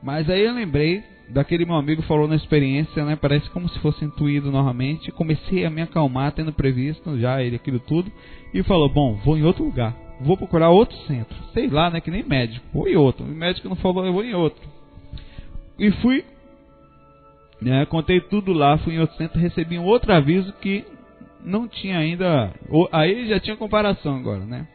Mas aí eu lembrei daquele meu amigo falou na experiência, né? Parece como se fosse intuído novamente. Comecei a me acalmar, tendo previsto já ele aquilo tudo. E falou, bom, vou em outro lugar. Vou procurar outro centro. Sei lá, né? Que nem médico. Vou em outro. O médico não falou, eu vou em outro. E fui, né? Contei tudo lá, fui em outro centro, recebi um outro aviso que não tinha ainda. Aí já tinha comparação agora, né?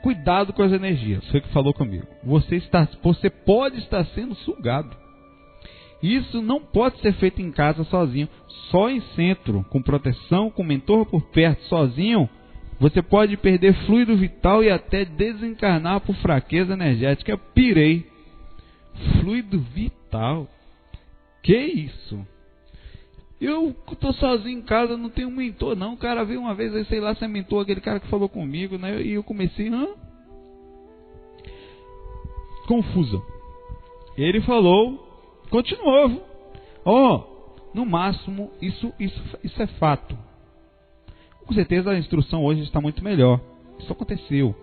Cuidado com as energias. Foi o que falou comigo. Você pode estar sendo sugado. Isso não pode ser feito em casa sozinho. Só em centro, com proteção, com mentor por perto, sozinho, você pode perder fluido vital e até desencarnar por fraqueza energética. Eu pirei. Fluido vital? Que isso? Eu tô sozinho em casa, não tenho mentor não. O cara veio uma vez, aí sei lá se é mentor, aquele cara que falou comigo, né? E eu comecei, confuso. Ele falou, continuou. No máximo, isso é fato. Com certeza a instrução hoje está muito melhor. Isso aconteceu.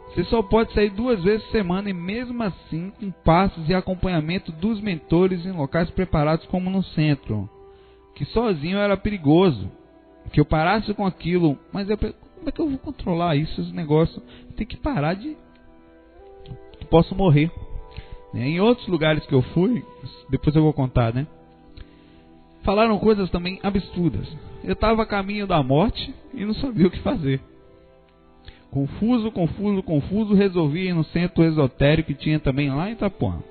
Você só pode sair 2 vezes por semana e mesmo assim com passos e acompanhamento dos mentores em locais preparados como no centro. Que sozinho era perigoso. Que eu parasse com aquilo. Mas como é que eu vou controlar isso, esse negócio? Tem que parar de... Posso morrer. Em outros lugares que eu fui, depois eu vou contar, né? Falaram coisas também absurdas. Eu estava a caminho da morte e não sabia o que fazer. Confuso, resolvi ir no centro esotérico que tinha também lá em Itapuã.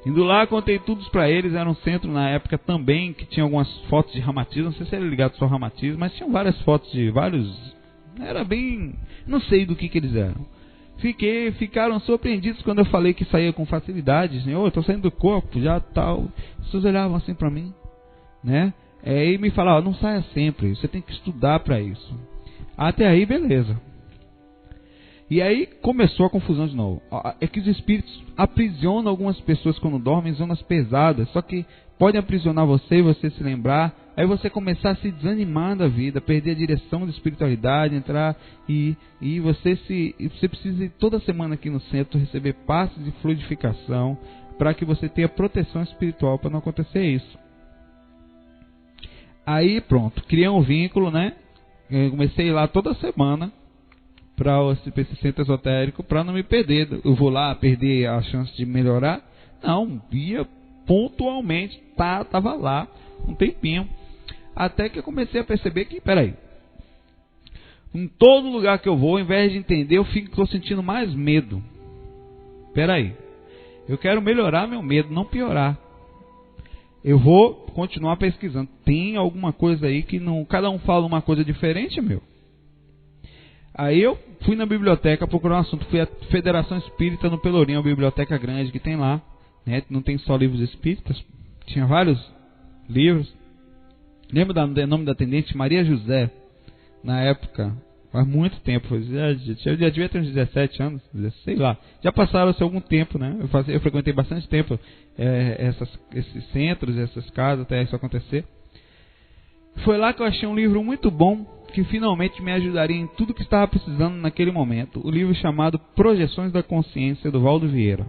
Indo lá, contei tudo para eles. Era um centro na época também que tinha algumas fotos de ramatismo. Não sei se era ligado só a ramatismo, mas tinham várias fotos de vários... Era bem... Não sei do que eles eram. Ficaram surpreendidos quando eu falei que saía com facilidade. Senhor, eu estou saindo do corpo, já tal. As pessoas olhavam assim para mim, né? E me falavam, não saia sempre, você tem que estudar para isso. Até aí, beleza. E aí começou a confusão de novo. É que os espíritos aprisionam algumas pessoas quando dormem em zonas pesadas. Só que podem aprisionar você e você se lembrar. Aí você começar a se desanimar da vida, perder a direção da espiritualidade, entrar e você precisa ir toda semana aqui no centro receber passes de fluidificação para que você tenha proteção espiritual para não acontecer isso. Aí pronto, criei um vínculo, né? Eu comecei a ir lá toda semana para esse centro esotérico para não me perder. Eu vou lá perder a chance de melhorar? Não, ia pontualmente, tava lá um tempinho. Até que eu comecei a perceber que, peraí, em todo lugar que eu vou, ao invés de entender, eu estou sentindo mais medo. Peraí, eu quero melhorar meu medo, não piorar. Eu vou continuar pesquisando. Tem alguma coisa aí que não... Cada um fala uma coisa diferente, meu. Aí eu fui na biblioteca procurar um assunto. Fui à Federação Espírita no Pelourinho, a biblioteca grande que tem lá, né? Não tem só livros espíritas, tinha vários livros. Lembro do nome da atendente? Maria José. Na época, faz muito tempo, já devia ter uns 17 anos, sei lá. Já passaram-se algum tempo, né? Eu frequentei bastante tempo esses centros, essas casas, até isso acontecer. Foi lá que eu achei um livro muito bom, que finalmente me ajudaria em tudo que estava precisando naquele momento. O livro chamado Projeções da Consciência, do Valdo Vieira.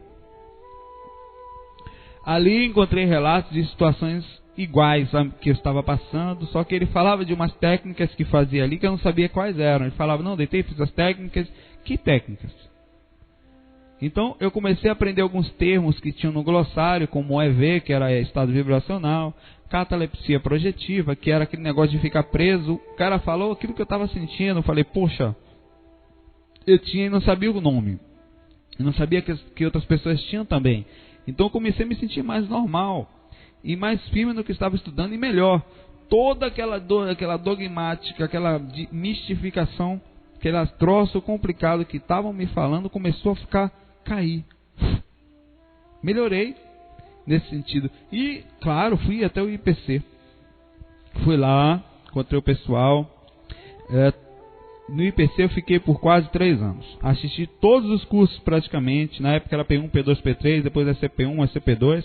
Ali encontrei relatos de situações iguais que eu estava passando, só que ele falava de umas técnicas que fazia ali que eu não sabia quais eram. Ele falava, não, deitei, fiz as técnicas. Que técnicas? Então eu comecei a aprender alguns termos que tinham no glossário, como EV, que era estado vibracional, catalepsia projetiva, que era aquele negócio de ficar preso. O cara falou aquilo que eu estava sentindo, eu falei, poxa, eu tinha e não sabia o nome. Eu não sabia que outras pessoas tinham também. Então eu comecei a me sentir mais normal e mais firme no que estava estudando e melhor. Toda aquela dogmática, aquela mistificação, aquele troço complicado que estavam me falando começou a cair. Melhorei nesse sentido. E, claro, fui até o IPC. Fui lá, encontrei o pessoal. No IPC eu fiquei por quase 3 anos. Assisti todos os cursos praticamente. Na época era P1, P2, P3, depois é CP1, é CP2.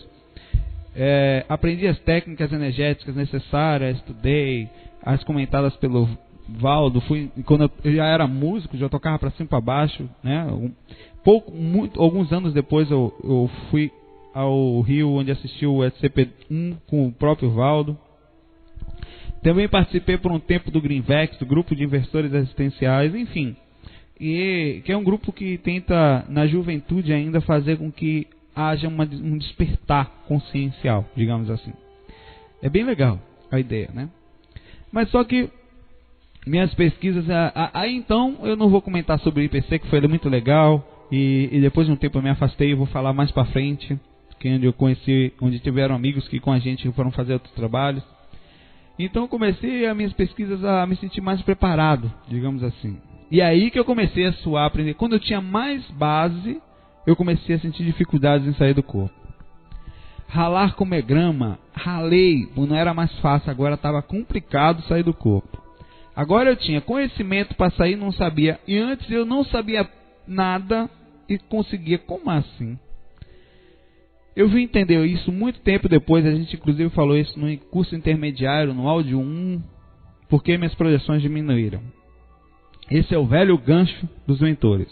Aprendi as técnicas energéticas necessárias, estudei as comentadas pelo Valdo. Quando eu já era músico, já tocava para cima e para baixo, né? Alguns anos depois eu fui ao Rio, onde assisti o SCP-1 com o próprio Valdo. Também participei por um tempo do Greenvex, do grupo de investidores assistenciais, enfim. E que é um grupo que tenta, na juventude ainda, fazer com que haja um despertar consciencial, digamos assim. É bem legal a ideia, né? Mas só que minhas pesquisas... Aí então eu não vou comentar sobre o IPC, que foi muito legal. E depois de um tempo eu me afastei, eu vou falar mais pra frente. Que onde eu conheci, onde tiveram amigos que com a gente foram fazer outros trabalhos. Então eu comecei as minhas pesquisas a me sentir mais preparado, digamos assim. E aí que eu comecei a suar, aprender. Quando eu tinha mais base, eu comecei a sentir dificuldades em sair do corpo. Ralar como é grama, ralei, não era mais fácil, agora estava complicado sair do corpo. Agora eu tinha conhecimento para sair, não sabia. E antes eu não sabia nada e conseguia. Como assim? Eu vim entender isso muito tempo depois, a gente inclusive falou isso no curso intermediário, no áudio 1, porque minhas projeções diminuíram. Esse é o velho gancho dos mentores.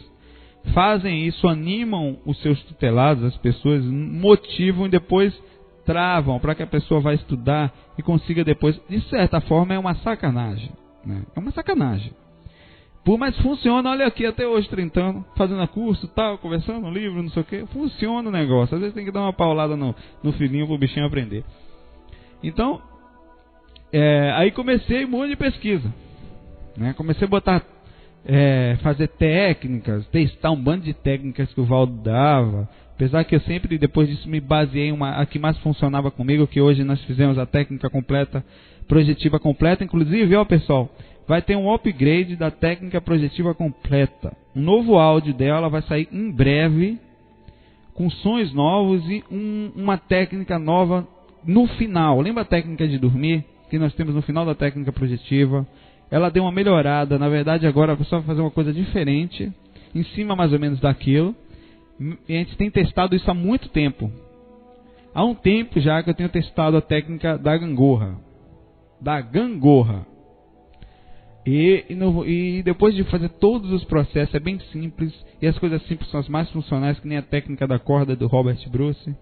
Fazem isso, animam os seus tutelados, as pessoas, motivam e depois travam para que a pessoa vá estudar e consiga depois. De certa forma é uma sacanagem, né? É uma sacanagem. Mas funciona, olha aqui, até hoje, 30 anos, fazendo curso, tal, conversando no livro, não sei o que, funciona o negócio. Às vezes tem que dar uma paulada no filhinho para o bichinho aprender. Então, aí comecei um monte de pesquisa, né? Comecei a botar, fazer técnicas, testar um bando de técnicas que o Valdo dava. Apesar que eu sempre, depois disso, me baseei em a que mais funcionava comigo, que hoje nós fizemos a técnica completa, projetiva completa. Inclusive, ó pessoal, vai ter um upgrade da técnica projetiva completa. Um novo áudio dela vai sair em breve, com sons novos e uma técnica nova no final. Lembra a técnica de dormir, que nós temos no final da técnica projetiva? Ela deu uma melhorada. Na verdade, agora a pessoa vai fazer uma coisa diferente, em cima mais ou menos daquilo. E a gente tem testado isso há muito tempo. Há um tempo já que eu tenho testado a técnica da gangorra. E depois de fazer todos os processos, é bem simples. E as coisas simples são as mais funcionais, que nem a técnica da corda do Robert Bruce.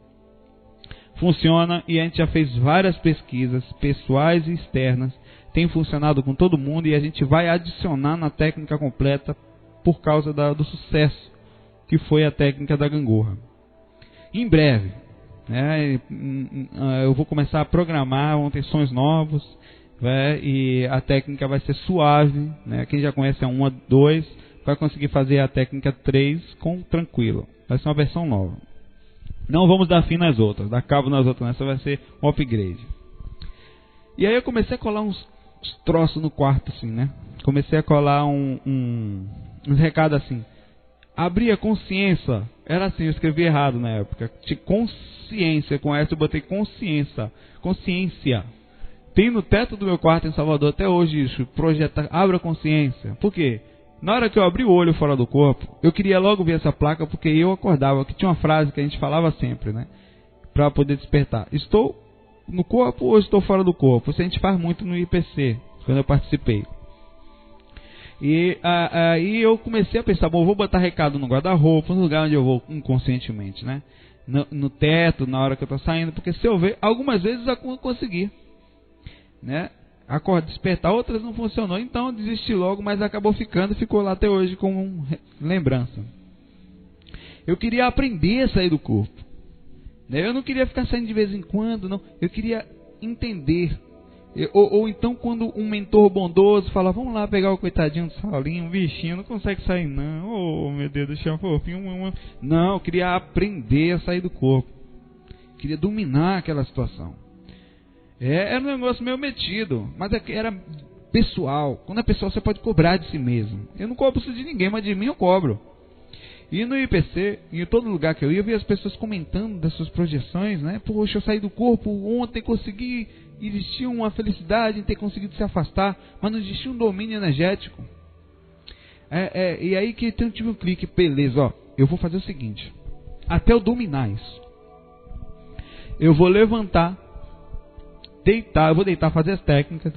Funciona, e a gente já fez várias pesquisas, pessoais e externas. Tem funcionado com todo mundo, e a gente vai adicionar na técnica completa por causa do sucesso que foi a técnica da gangorra. Em breve, né, eu vou começar a programar, vão ter sons novos, e a técnica vai ser suave, né? Quem já conhece a 1, a 2 vai conseguir fazer a técnica 3 tranquilo. Vai ser uma versão nova. Não vamos dar fim nas outras, dar cabo nas outras, essa vai ser um upgrade. E aí eu comecei a colar uns troços no quarto assim, né? Comecei a colar uns recados assim. Abrir a consciência. Era assim, eu escrevi errado na época. De consciência, com essa eu botei consciência. Consciência. Tem no teto do meu quarto em Salvador até hoje isso. Projeta, abra a consciência. Por quê? Na hora que eu abri o olho fora do corpo, eu queria logo ver essa placa, porque eu acordava, que tinha uma frase que a gente falava sempre, né? Para poder despertar. Estou no corpo ou estou fora do corpo? Isso a gente faz muito no IPC, quando eu participei. E aí eu comecei a pensar, bom, vou botar recado no guarda-roupa, no lugar onde eu vou inconscientemente, né? No teto, na hora que eu estou saindo, porque se eu ver, algumas vezes eu consegui, né? Despertar, outras não funcionou, então eu desisti logo, mas acabou ficou lá até hoje como lembrança. Eu queria aprender a sair do corpo, né? Eu não queria ficar saindo de vez em quando, não. Eu queria entender. Ou então quando um mentor bondoso fala, vamos lá pegar o coitadinho do Saulinho, um bichinho, não consegue sair não, oh meu Deus do céu, fofinho. Não, eu queria aprender a sair do corpo, queria dominar aquela situação. Era um negócio meio metido, mas era pessoal. Quando é pessoal você pode cobrar de si mesmo. Eu não cobro isso de ninguém, mas de mim eu cobro. E no IPC, em todo lugar que eu ia, eu via as pessoas comentando das suas projeções, né? Poxa, eu saí do corpo ontem, consegui. Existia uma felicidade em ter conseguido se afastar, mas não existia um domínio energético. E aí que eu tive um clique, beleza, ó, eu vou fazer o seguinte, até eu dominar isso, eu vou levantar, eu vou deitar, fazer as técnicas,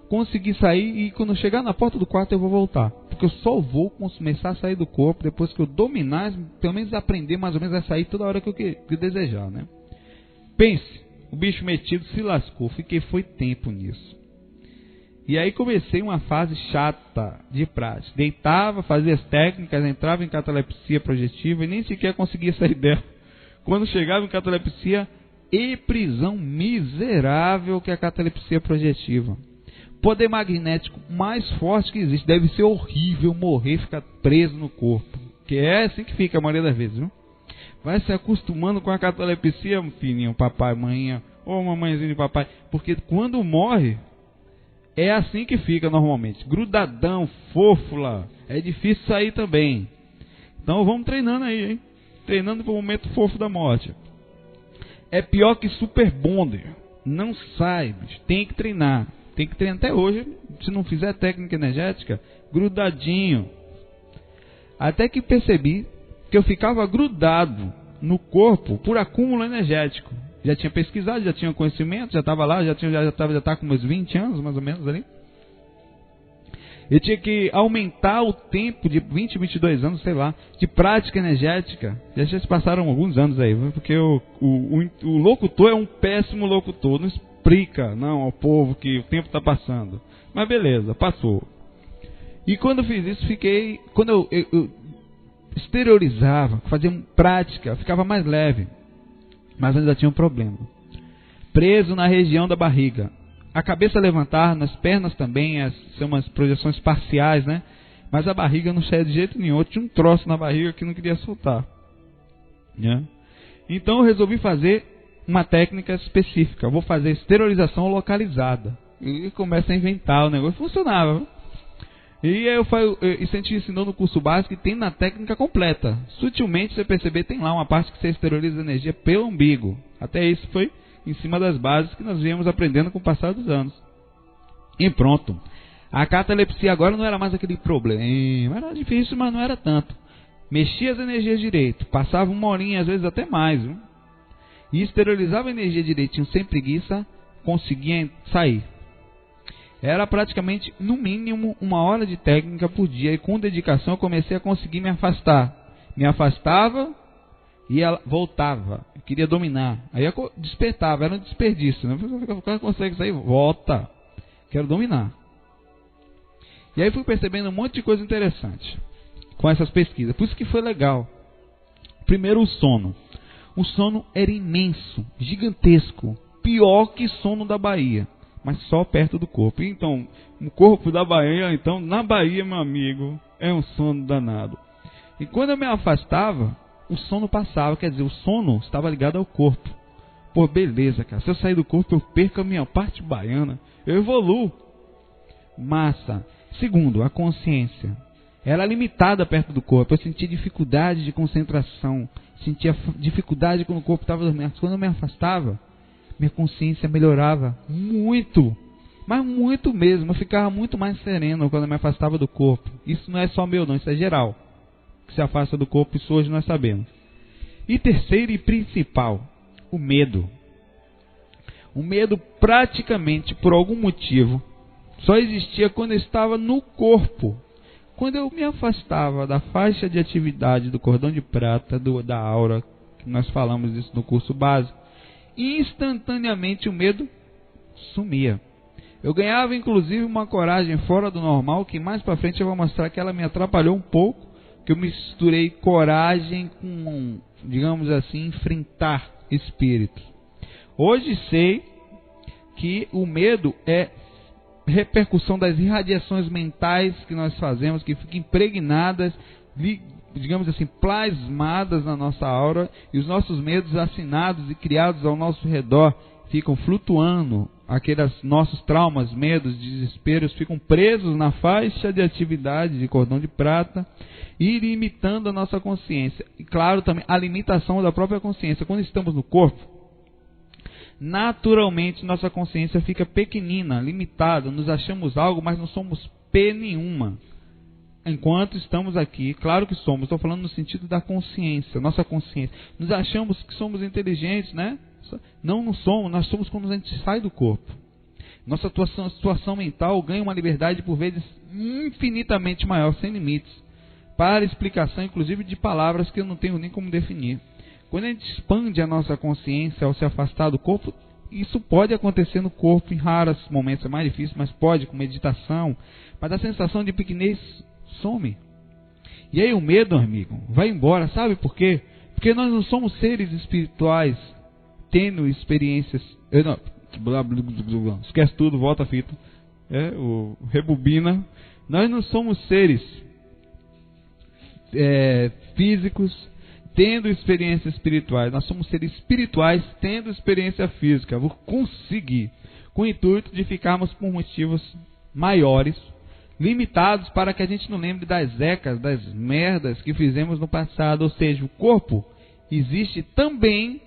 conseguir sair e quando eu chegar na porta do quarto eu vou voltar. Porque eu só vou começar a sair do corpo depois que eu dominar, pelo menos aprender mais ou menos a sair toda hora que eu desejar, né? Pense, o bicho metido se lascou, foi tempo nisso. E aí comecei uma fase chata de prática. Deitava, fazia as técnicas, entrava em catalepsia projetiva e nem sequer conseguia sair dela. Quando chegava em catalepsia, e prisão miserável que a catalepsia projetiva. Poder magnético mais forte que existe. Deve ser horrível morrer, ficar preso no corpo. Que é assim que fica a maioria das vezes, viu? Vai se acostumando com a catalepsia, filhinho, papai, maninha, ou mamãezinho de papai. Porque quando morre, é assim que fica normalmente. Grudadão, fofo lá. É difícil sair também. Então vamos treinando aí, hein? Treinando para o momento fofo da morte. É pior que Super Bonder. Não sai, bicho. Tem que treinar. Tem que treinar até hoje. Se não fizer técnica energética, grudadinho. Até que percebi que eu ficava grudado no corpo por acúmulo energético. Já tinha pesquisado, já tinha conhecimento, já estava lá, já estava com meus 20 anos, mais ou menos ali. Eu tinha que aumentar o tempo de 20, 22 anos, sei lá, de prática energética. Já se passaram alguns anos aí, porque o locutor é um péssimo locutor. Não explica, não, ao povo que o tempo está passando. Mas beleza, passou. E quando eu fiz isso, quando eu exteriorizava, fazia prática, ficava mais leve. Mas ainda tinha um problema. Preso na região da barriga. A cabeça levantar, nas pernas também, são umas projeções parciais, né? Mas a barriga não saía de jeito nenhum. Eu tinha um troço na barriga que não queria soltar, né? Então eu resolvi fazer uma técnica específica. Vou fazer esterilização localizada. E começa a inventar o negócio. Funcionava. E isso a gente ensinou no curso básico e tem na técnica completa. Sutilmente você perceber, tem lá uma parte que você esteriliza a energia pelo umbigo. Até isso foi em cima das bases que nós viemos aprendendo com o passar dos anos. E pronto. A catalepsia agora não era mais aquele problema. Era difícil, mas não era tanto. Mexia as energias direito. Passava uma horinha, às vezes até mais. Viu? E esterilizava a energia direitinho, sem preguiça, conseguia sair. Era praticamente, no mínimo, 1 hora de técnica por dia. E com dedicação eu comecei a conseguir me afastar. Me afastava e ela voltava. Eu queria dominar. Aí eu despertava, era um desperdício. Né? O cara consegue sair, volta. Quero dominar. E aí fui percebendo um monte de coisa interessante com essas pesquisas. Por isso que foi legal. Primeiro, o sono. O sono era imenso, gigantesco. Pior que sono da Bahia. Mas só perto do corpo. Então, o corpo da Bahia, então, na Bahia, meu amigo, é um sono danado. E quando eu me afastava, o sono passava. Quer dizer, o sono estava ligado ao corpo. Pô, beleza, cara. Se eu sair do corpo, eu perco a minha parte baiana. Eu evoluo. Massa. Segundo, a consciência. Era limitada perto do corpo. Eu sentia dificuldade de concentração. Sentia dificuldade quando o corpo estava dormindo. Quando eu me afastava, minha consciência melhorava muito. Mas muito mesmo. Eu ficava muito mais sereno quando eu me afastava do corpo. Isso não é só meu, não. Isso é geral. Que se afasta do corpo, isso hoje nós sabemos. E terceiro e principal, o medo. O medo praticamente, por algum motivo, só existia quando eu estava no corpo. Quando eu me afastava da faixa de atividade do cordão de prata, da aura, que nós falamos isso no curso básico, instantaneamente o medo sumia. Eu ganhava inclusive uma coragem fora do normal, que mais para frente eu vou mostrar que ela me atrapalhou um pouco, que eu misturei coragem com, digamos assim, enfrentar espíritos. Hoje sei que o medo é repercussão das irradiações mentais que nós fazemos, que ficam impregnadas, digamos assim, plasmadas na nossa aura, e os nossos medos assinados e criados ao nosso redor ficam flutuando. Aqueles nossos traumas, medos, desesperos ficam presos na faixa de atividade de cordão de prata e limitando a nossa consciência. E claro, também a limitação da própria consciência. Quando estamos no corpo, naturalmente nossa consciência fica pequenina, limitada, nos achamos algo, mas não somos P nenhuma. Enquanto estamos aqui, claro que somos, estou falando no sentido da consciência, nossa consciência. Nos achamos que somos inteligentes, né? Não somos, nós somos quando a gente sai do corpo. Nossa situação mental ganha uma liberdade por vezes infinitamente maior, sem limites, para explicação inclusive de palavras que eu não tenho nem como definir. Quando a gente expande a nossa consciência ao se afastar do corpo, isso pode acontecer no corpo em raros momentos, é mais difícil, mas pode, com meditação, mas a sensação de pequenez some. E aí o medo, amigo, vai embora, sabe por quê? Porque nós não somos seres espirituais tendo experiências... esquece tudo, volta a fita. Rebobina. Nós não somos seres físicos tendo experiências espirituais. Nós somos seres espirituais tendo experiência física. Vou conseguir, com o intuito de ficarmos por motivos maiores, limitados, para que a gente não lembre das zecas, das merdas que fizemos no passado. Ou seja, o corpo existe também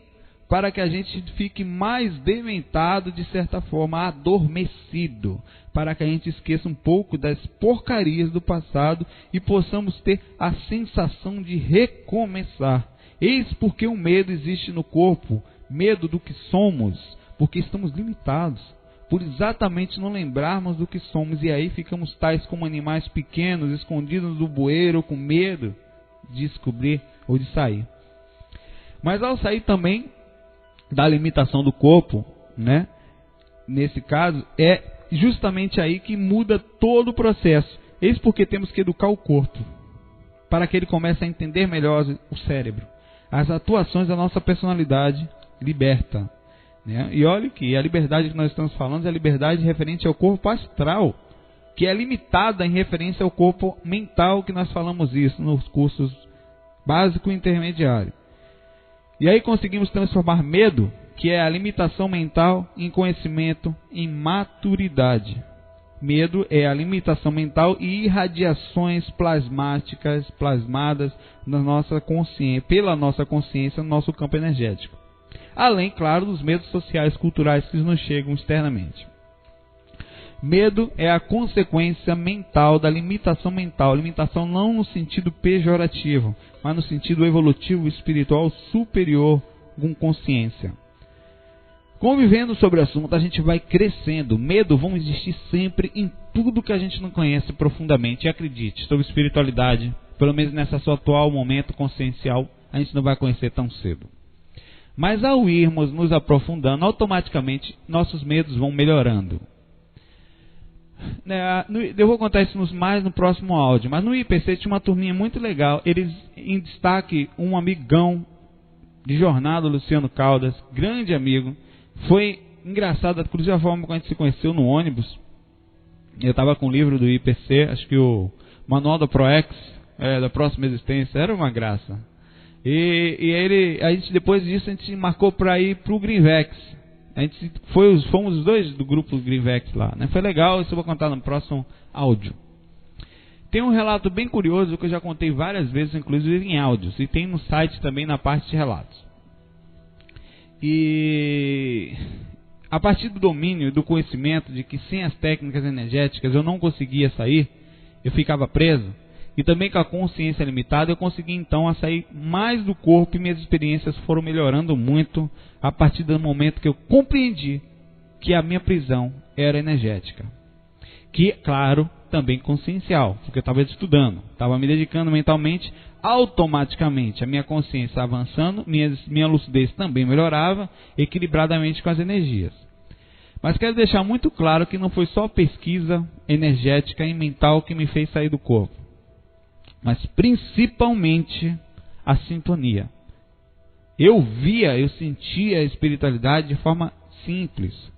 para que a gente fique mais dementado, de certa forma, adormecido, para que a gente esqueça um pouco das porcarias do passado e possamos ter a sensação de recomeçar. Eis porque o medo existe no corpo, medo do que somos, porque estamos limitados, por exatamente não lembrarmos do que somos, e aí ficamos tais como animais pequenos, escondidos no bueiro, com medo de descobrir ou de sair. Mas ao sair também da limitação do corpo, né? Nesse caso, é justamente aí que muda todo o processo. Eis porque temos que educar o corpo, para que ele comece a entender melhor o cérebro, as atuações da nossa personalidade liberta, né? E olha que a liberdade que nós estamos falando é a liberdade referente ao corpo astral, que é limitada em referência ao corpo mental, que nós falamos isso nos cursos básico e intermediário. E aí conseguimos transformar medo, que é a limitação mental, em conhecimento, em maturidade. Medo é a limitação mental e irradiações plasmáticas, plasmadas na nossa consciência, pela nossa consciência no nosso campo energético. Além, claro, dos medos sociais, culturais que nos chegam externamente. Medo é a consequência mental da limitação mental. Limitação não no sentido pejorativo, mas no sentido evolutivo, espiritual, superior, com consciência. Convivendo sobre o assunto, a gente vai crescendo. Medo vão existir sempre em tudo que a gente não conhece profundamente. E acredite, sobre espiritualidade, pelo menos nessa sua atual momento consciencial, a gente não vai conhecer tão cedo. Mas ao irmos nos aprofundando, automaticamente nossos medos vão melhorando. Eu vou contar isso mais no próximo áudio, mas no IPC tinha uma turminha muito legal. Eles, em destaque, um amigão de jornada, Luciano Caldas, grande amigo. Foi engraçado, inclusive a forma como a gente se conheceu no ônibus. Eu estava com o livro do IPC, acho que o Manual da ProEx, da Próxima Existência, era uma graça. E a gente, depois disso, a gente marcou para ir para o Greenvex. A gente fomos os dois do grupo Greenvex lá, né? Foi legal, isso eu vou contar no próximo áudio. Tem um relato bem curioso que eu já contei várias vezes, inclusive em áudios, e tem no site também na parte de relatos. E a partir do domínio e do conhecimento de que sem as técnicas energéticas eu não conseguia sair, eu ficava preso, e também com a consciência limitada, eu consegui então a sair mais do corpo, e minhas experiências foram melhorando muito a partir do momento que eu compreendi que a minha prisão era energética. Que, claro, também consciencial, porque eu estava estudando, estava me dedicando mentalmente, automaticamente a minha consciência avançando, minha lucidez também melhorava, equilibradamente com as energias. Mas quero deixar muito claro que não foi só pesquisa energética e mental que me fez sair do corpo, mas principalmente a sintonia. Eu sentia a espiritualidade de forma simples.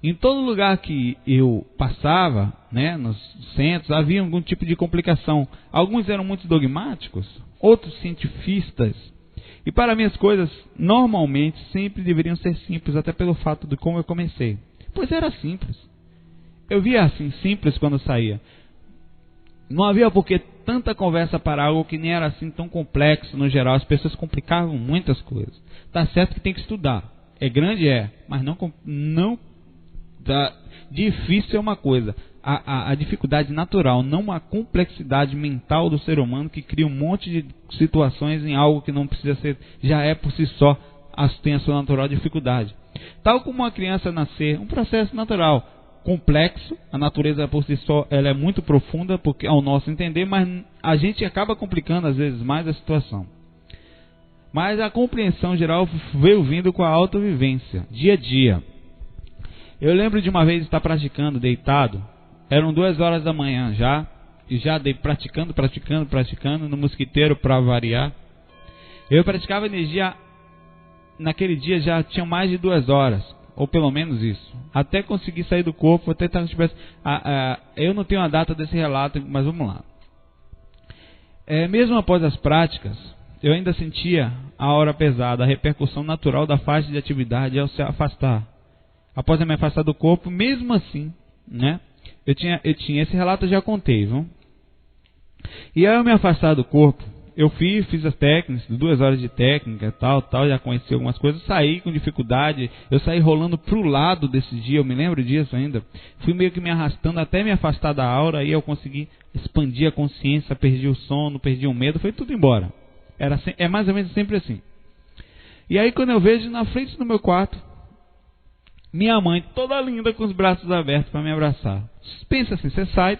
Em todo lugar que eu passava, né, nos centros, havia algum tipo de complicação. Alguns eram muito dogmáticos, outros cientifistas. E para mim as coisas, normalmente, sempre deveriam ser simples, até pelo fato de como eu comecei. Pois era simples. Eu via assim, simples quando saía. Não havia por que tanta conversa para algo que nem era assim tão complexo no geral. As pessoas complicavam muitas coisas. Tá certo que tem que estudar. É grande? Mas não difícil é uma coisa. A dificuldade natural, não a complexidade mental do ser humano que cria um monte de situações em algo que não precisa ser, já é por si só, tem a sua natural dificuldade. Tal como uma criança nascer, um processo natural. complexo, a natureza por si só ela é muito profunda, porque ao nosso entender, mas a gente acaba complicando às vezes mais a situação. Mas a compreensão geral veio vindo com a autovivência, dia a dia. Eu lembro de uma vez estar praticando deitado, eram 2 horas da manhã já, e já dei praticando no mosquiteiro para variar. Eu praticava energia, naquele dia já tinha mais de 2 horas, ou pelo menos isso, até conseguir sair do corpo, até tivesse, eu não tenho a data desse relato, mas vamos lá. Mesmo após as práticas, eu ainda sentia a hora pesada, a repercussão natural da faixa de atividade ao se afastar. Após eu me afastar do corpo, mesmo assim, né? Eu tinha esse relato eu já contei, viu? E ao eu me afastar do corpo, eu fiz as técnicas, 2 horas de técnica, tal, já conheci algumas coisas, saí com dificuldade, eu saí rolando pro lado desse dia, eu me lembro disso ainda, fui meio que me arrastando até me afastar da aura, aí eu consegui expandir a consciência, perdi o sono, perdi o medo, foi tudo embora. É mais ou menos sempre assim. E aí quando eu vejo na frente do meu quarto, minha mãe toda linda com os braços abertos para me abraçar. Pensa assim, você sai,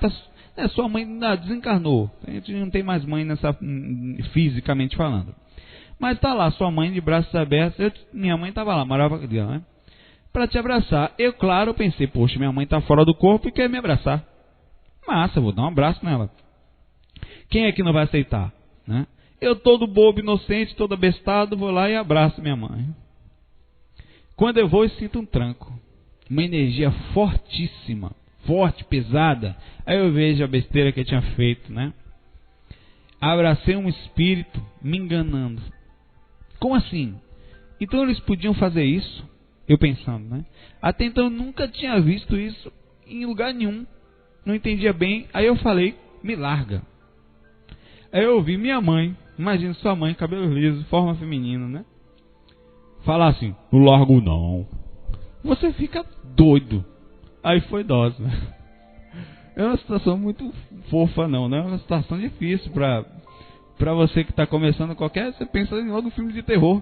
sua mãe desencarnou, a gente não tem mais mãe fisicamente falando. Mas tá lá, sua mãe de braços abertos, minha mãe estava lá, morava aqui, né? Para te abraçar. Eu, claro, pensei, poxa, minha mãe está fora do corpo e quer me abraçar. Massa, vou dar um abraço nela. Quem é que não vai aceitar, né? Eu todo bobo, inocente, todo abestado, vou lá e abraço minha mãe. Quando eu vou, eu sinto um tranco. Uma energia fortíssima, forte, pesada. Aí eu vejo a besteira que eu tinha feito, né? Abracei um espírito me enganando. Como assim? Então eles podiam fazer isso? Eu pensando, né? Até então eu nunca tinha visto isso em lugar nenhum. Não entendia bem. Aí eu falei, me larga. Aí eu ouvi minha mãe, imagina sua mãe, cabelo liso, forma feminina, né? Falar assim, não largo não. Você fica doido. Aí foi dose. É uma situação muito fofa não, né? É uma situação difícil pra você que está começando você pensa em logo filme de terror.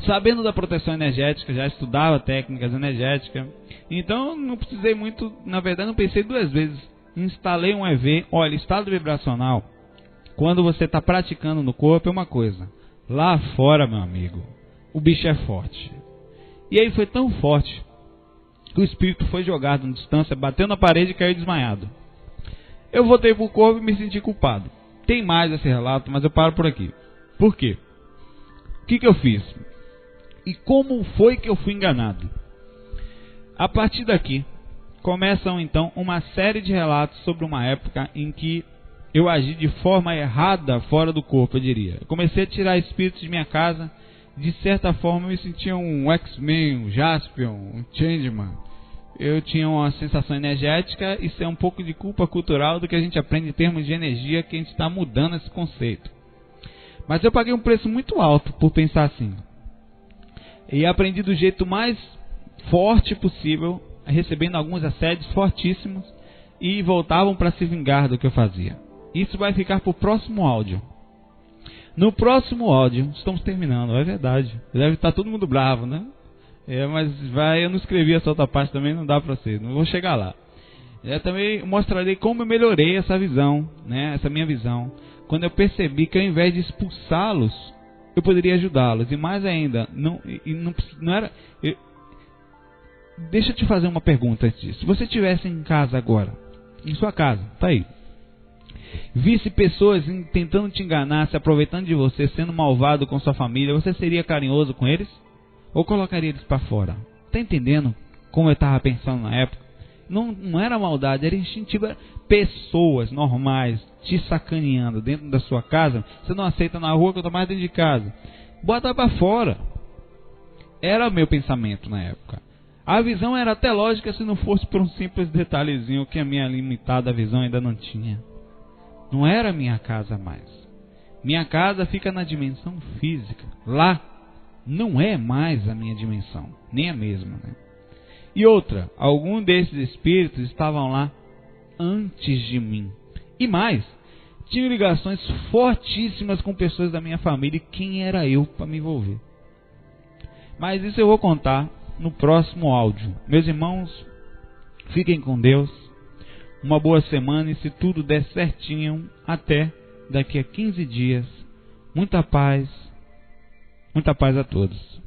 Sabendo da proteção energética, já estudava técnicas energéticas. Então não precisei muito, na verdade não pensei 2 vezes. Instalei um EV, olha, estado vibracional. Quando você está praticando no corpo é uma coisa. Lá fora, meu amigo, o bicho é forte. E aí foi tão forte que o espírito foi jogado na distância, bateu na parede e caiu desmaiado. Eu voltei para o corpo e me senti culpado. Tem mais esse relato, mas eu paro por aqui. Por quê? O que eu fiz? E como foi que eu fui enganado? A partir daqui, começam então uma série de relatos sobre uma época em que eu agi de forma errada fora do corpo, eu diria. Eu comecei a tirar espíritos de minha casa. De certa forma eu me sentia um X-Men, um Jaspion, um Changeman. Eu tinha uma sensação energética. Isso é um pouco de culpa cultural do que a gente aprende em termos de energia, que a gente está mudando esse conceito. Mas eu paguei um preço muito alto por pensar assim. E aprendi do jeito mais forte possível, recebendo alguns assédios fortíssimos, e voltavam para se vingar do que eu fazia. Isso vai ficar para o próximo áudio. No próximo áudio, estamos terminando, é verdade. Deve estar todo mundo bravo, né? Mas eu não escrevi essa outra parte também, não dá para ser, não vou chegar lá. Eu também mostrarei como eu melhorei essa visão, né? Essa minha visão. Quando eu percebi que ao invés de expulsá-los, eu poderia ajudá-los. E mais ainda, não era... Deixa eu te fazer uma pergunta antes disso. Se você estivesse em casa agora, em sua casa, tá aí, visse pessoas tentando te enganar, se aproveitando de você, sendo malvado com sua família, você seria carinhoso com eles? Ou colocaria eles para fora? Tá entendendo como eu estava pensando na época? Não era maldade, era instintivo. Pessoas normais te sacaneando dentro da sua casa. Você não aceita na rua, que eu tô mais dentro de casa. Bota para fora. Era o meu pensamento na época. A visão era até lógica se não fosse por um simples detalhezinho que a minha limitada visão ainda não tinha. Não era minha casa mais. Minha casa fica na dimensão física. Lá não é mais a minha dimensão, nem a mesma, né? E outra, alguns desses espíritos estavam lá antes de mim. E mais, tinham ligações fortíssimas com pessoas da minha família. E quem era eu para me envolver? Mas isso eu vou contar no próximo áudio. Meus irmãos, Fiquem com Deus. Uma boa semana e, se tudo der certinho, até daqui a 15 dias. Muita paz a todos.